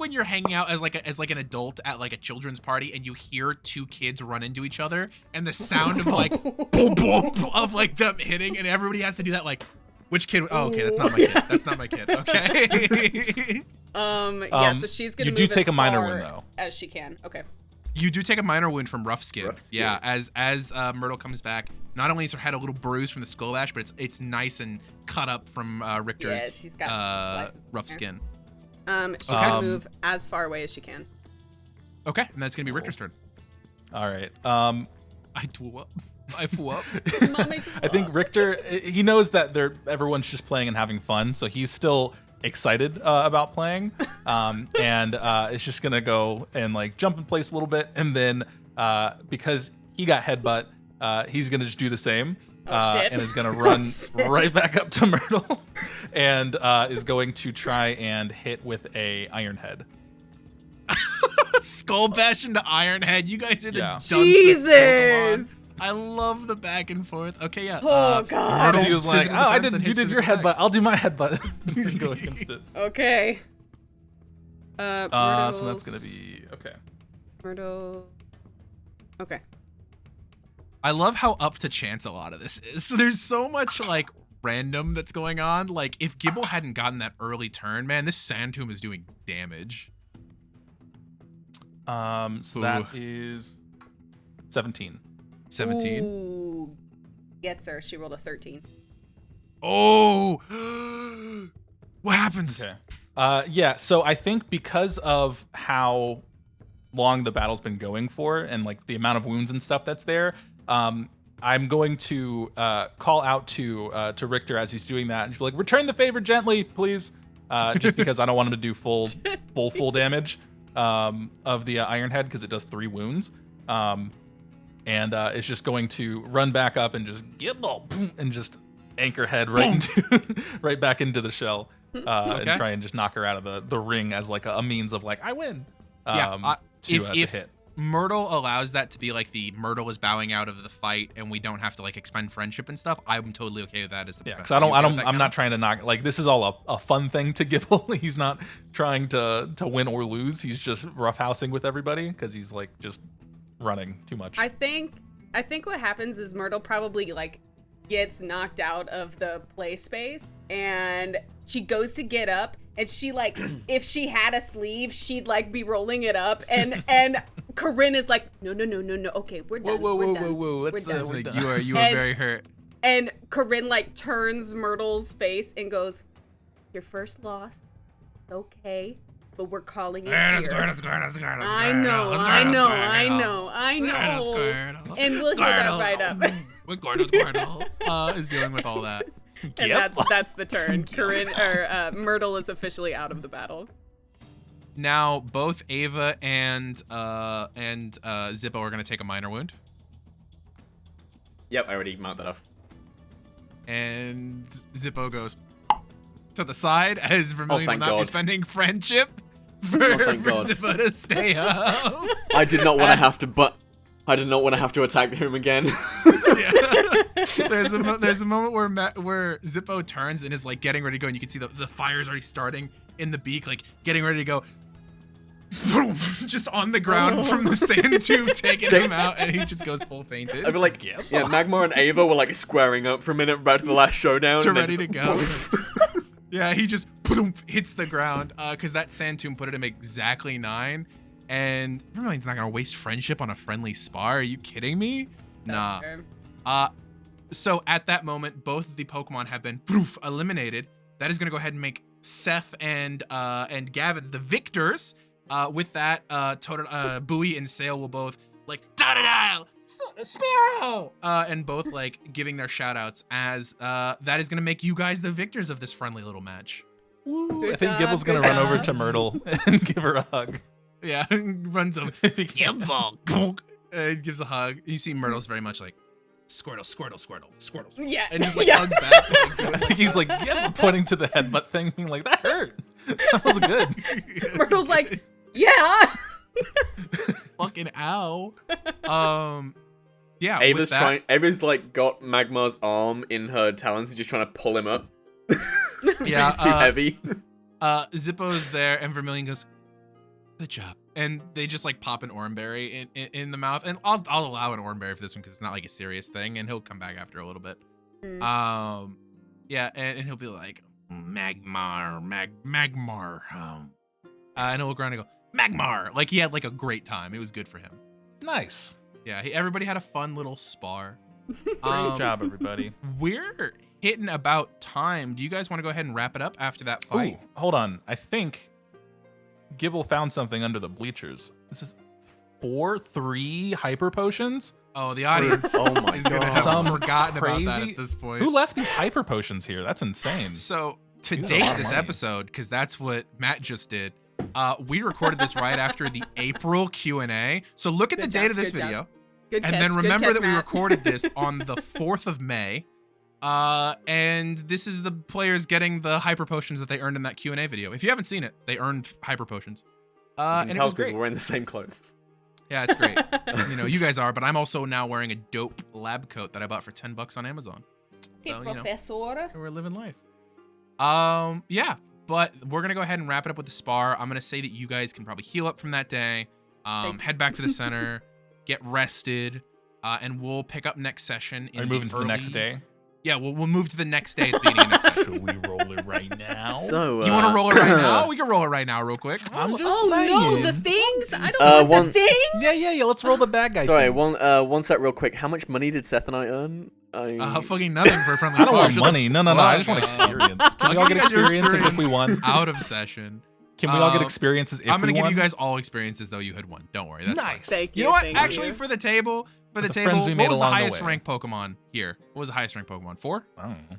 when you're hanging out as like an adult at like a children's party and you hear 2 kids run into each other and the sound of like boom boom of like them hitting and everybody has to do that like which kid? Oh, okay, that's not my kid. That's not my kid. Okay. Yeah, so she's gonna you move do as take a minor far one, though. as she can. Okay. You do take a minor wound from rough skin. Rough skin. Yeah, as Myrtle comes back, not only is her head a little bruised from the skull bash, but it's nice and cut up from Richter's Yeah, she's got some slices rough there. skin. She's gonna move as far away as she can. Okay, and that's gonna be Richter's turn. All right. I flew up. I flew up. I think Richter, he knows that everyone's just playing and having fun, so he's still excited about playing, and it's just gonna go and like jump in place a little bit, and then because he got headbutt, he's gonna just do the same, Shit. and is going to run right back up to Myrtle and is going to try and hit with a Iron Head. Skull bash into Iron Head. You guys are the Yeah. dunsest Pokemon. Jesus. I love the back and forth. Okay, yeah. Oh, God. Myrtle's He was like, physical "Oh, I defense didn't. and You his did your physical headbutt. I'll do my headbutt." You can go against it. Okay. So that's gonna be okay. Myrtle. Okay. I love how up to chance a lot of this is. So there's so much like random that's going on. Like if Gibble hadn't gotten that early turn, man, this Sand Tomb is doing damage. So that is 17. 17. Ooh. Gets her. She rolled a 13. Oh, what happens? Okay. Yeah. So I think because of how long the battle's been going for and like the amount of wounds and stuff that's there, I'm going to call out to Richter as he's doing that and just be like, "Return the favor gently, please," just because I don't want him to do full damage of the Iron Head because it does 3 wounds. And it's just going to run back up and just Gibble and just anchor head right back into the shell and try and just knock her out of the ring as like a means of like, I win. To hit. Myrtle allows that to be like the Myrtle is bowing out of the fight and we don't have to like expend friendship and stuff, I'm totally okay with that as the because I'm not trying to knock, like this is all a fun thing to Gibble. He's not trying to win or lose. He's just roughhousing with everybody because he's like just running too much. I think what happens is Myrtle probably like gets knocked out of the play space and she goes to get up and she like if she had a sleeve she'd like be rolling it up and Coryne is like no okay we're done Whoa we're done. Let's We're done. we're done. You are very hurt. And Coryne like turns Myrtle's face and goes, "Your first loss, okay, but we're calling it here." I know. And we'll hear that right up. What Squirtle is doing with all that. And that's the turn. Coryne or Myrtle is officially out of the battle. Now both Ava and Zippo are gonna take a minor wound. Yep, I already marked that off. And Zippo goes to the side as Vermilion will thank not be God. spending friendship for thank God. Zippo to stay up. I did not want to have to, but I did not want to have to attack him again. Yeah. There's a moment where Zippo turns and is like getting ready to go, and you can see the fire's already starting in the beak, like getting ready to go. Just on the ground from the sand tube, taking him out, and he just goes full fainted. I feel like Magmar and Ava were like squaring up for a minute about the last showdown. to and then ready to just- go. Yeah, he just hits the ground because that sand tomb put him exactly 9. And Vermilion's not gonna waste friendship on a friendly spar. Are you kidding me? Nah. Fair. So at that moment, both of the Pokemon have been eliminated. That is gonna go ahead and make Seth and Gavin the victors. With that, Bowie and Sail will both like da-da-da, Sparrow, and both like giving their shout outs as that is gonna make you guys the victors of this friendly little match. I think Gibble's gonna run over to Myrtle and give her a hug. Yeah, runs over. Gibble, gives a hug. You see Myrtle's very much like Squirtle. Yeah. And just like hugs back. I think he's like pointing to the headbutt thing, being like, "That hurt. That was good." Myrtle's like, yeah. Fucking ow. Yeah. Ava's like got Magmar's arm in her talons and just trying to pull him up. Yeah, He's too heavy. Zippo's there, and Vermilion goes, "Good job." And they just like pop an Oranberry in the mouth, and I'll allow an Oranberry for this one because it's not like a serious thing, and he'll come back after a little bit. Yeah, and he'll be like, Magmar, and he'll look around and go, Magmar, like he had like a great time. It was good for him. Nice. Yeah, everybody had a fun little spar. Great job, everybody. We're hitting about time. Do you guys want to go ahead and wrap it up after that fight? Ooh, hold on. I think Gibble found something under the bleachers. This is 3 hyper potions. Oh, the audience Oh my is gonna God. have forgotten about that crazy- at this point. Who left these hyper potions here? That's insane. So to These are a lot date of this money. episode, because that's what Matt just did. We recorded this right after the April Q&A. So look at the Good date job, of this good job. video. Good And catch, then good remember catch, that we Matt. recorded this on the 4th of May. And this is the players getting the hyper potions that they earned in that Q&A video. If you haven't seen it, they earned hyper potions. And it was great. We're in the same clothes. Yeah, it's great. You guys are, but I'm also now wearing a dope lab coat that I bought for $10 on Amazon. Okay, So, Professor. We're living life. Yeah, but we're gonna go ahead and wrap it up with the spar. I'm gonna say that you guys can probably heal up from that day. Head back to the center, get rested, and we'll pick up next session. Are we moving to the next day? Yeah, we'll move to the next day at the beginning of next session. Should we roll it right now? So You want to roll it right now? We can roll it right now, real quick. I'm just Oh saying. no, the things! I don't want the things! Yeah. Let's roll the bad guy. Sorry, things. one sec, real quick. How much money did Seth and I earn? Fucking nothing for a friendly I don't spar. want money. No. I just want Fuck. experience. Can we all I'll get give you guys your experiences if we won? Out of session. Can we all get experiences if we won? I'm gonna give you guys all experiences though you had won. Don't worry. That's Nice. fine. Thank You know what? thank Actually, you. for the table, the table, friends we what made was the along the highest way. ranked Pokemon here? What was the highest ranked Pokemon? 4? I don't know.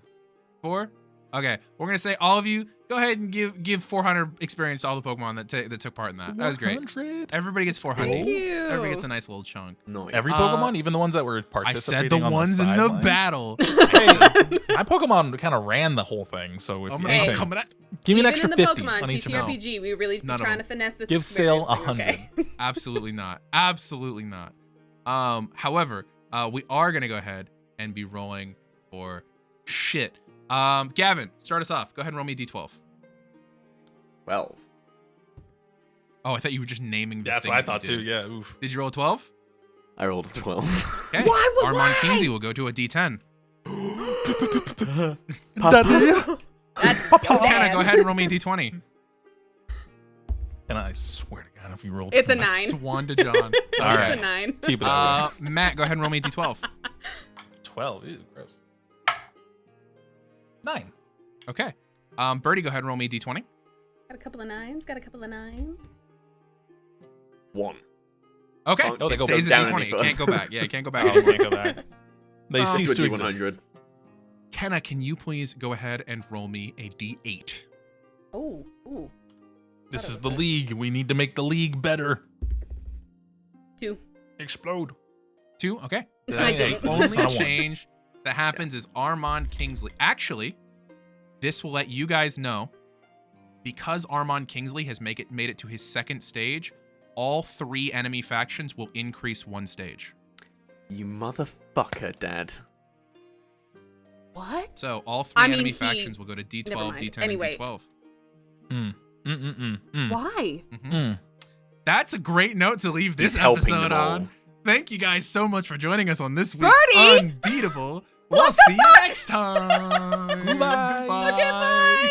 4? Okay, we're gonna say all of you go ahead and give 400 experience to all the Pokemon that took part in that. That was great. 100? Everybody gets 400. Thank you. Everybody gets a nice little chunk. No. Every Pokemon, even the ones that were I participating said the on ones in the sidelines? battle. My Pokemon kind of ran the whole thing, so if I'm you gonna anything, coming at. give me an Even extra in the 50 Pokemon on each of them. TTRPG, we really None of trying them. to finesse this. Give Sale experience, 100. okay? Absolutely not. Absolutely not. However, we are gonna go ahead and be rolling for shit. Gavin, start us off. Go ahead and roll me a d12. 12. Oh, I thought you were just naming the That's thing what I that thought you too. did. Yeah. Oof. Did you roll a 12? I rolled a 12. Okay. Why? Armand Kingsley will go to a d10. That's Kenna, go ahead and roll me a d20. And I swear to God, if you rolled, It's a 20, 9. Swan to John. All It's right. a 9. Keep it that way. Matt, go ahead and roll me a d12. 12. Ew, gross. 9. Okay. Burrty, go ahead and roll me a d20. Got a couple of 9s. Got a couple of 9s. 1. Okay. Oh, they It go stays down at any d20. It further. can't go back. Yeah, it can't go back. Oh, anymore. can't go back. They cease To to a exist. D100. Kenna, can you please go ahead and roll me a d8? Oh, ooh. This Thought it is was the good. league. We need to make the league better. 2. Explode. 2? Okay. I The didn't. only It's not a one. change that happens is Armand Kingsley. Actually, this will let you guys know, because Armand Kingsley has made it to his second stage, all 3 enemy factions will increase 1 stage. You motherfucker, Dad. What? So all 3 I mean, enemy he- factions will go to D12, Never mind. D10, Anyway. and D12. Why? That's a great note to leave this He's helping episode them all. on. Thank you guys so much for joining us on this week's Burrty! Unbeatable. We'll see you next time. Goodbye.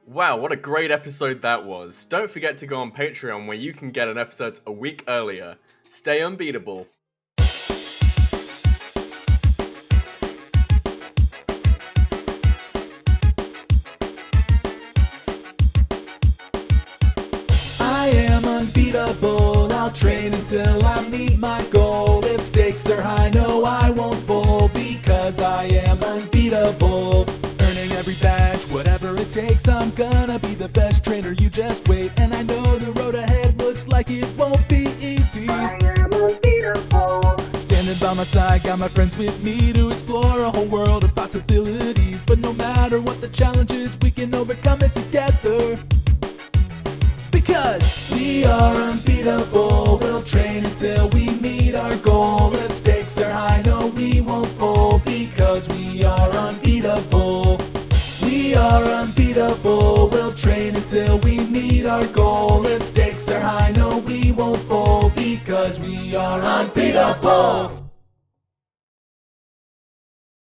Wow, what a great episode that was. Don't forget to go on Patreon where you can get an episode a week earlier. Stay unbeatable. I am unbeatable. I'll train until I meet my goal. If stakes are high, no, I won't fold because I am unbeatable. Earning every badge, whatever it takes. I'm gonna be the best trainer. You just wait, and I know the road ahead looks like it won't be easy. I am unbeatable. Standing by my side, got my friends with me to explore a whole world of possibilities. But no matter what the challenge is, we can overcome it together. Because we are unbeatable. We'll train until we meet our goal. If stakes are high, no, we won't fold because we are unbeatable. We are unbeatable. We'll train until we meet our goal. If stakes are high, no, we won't fold because we are unbeatable.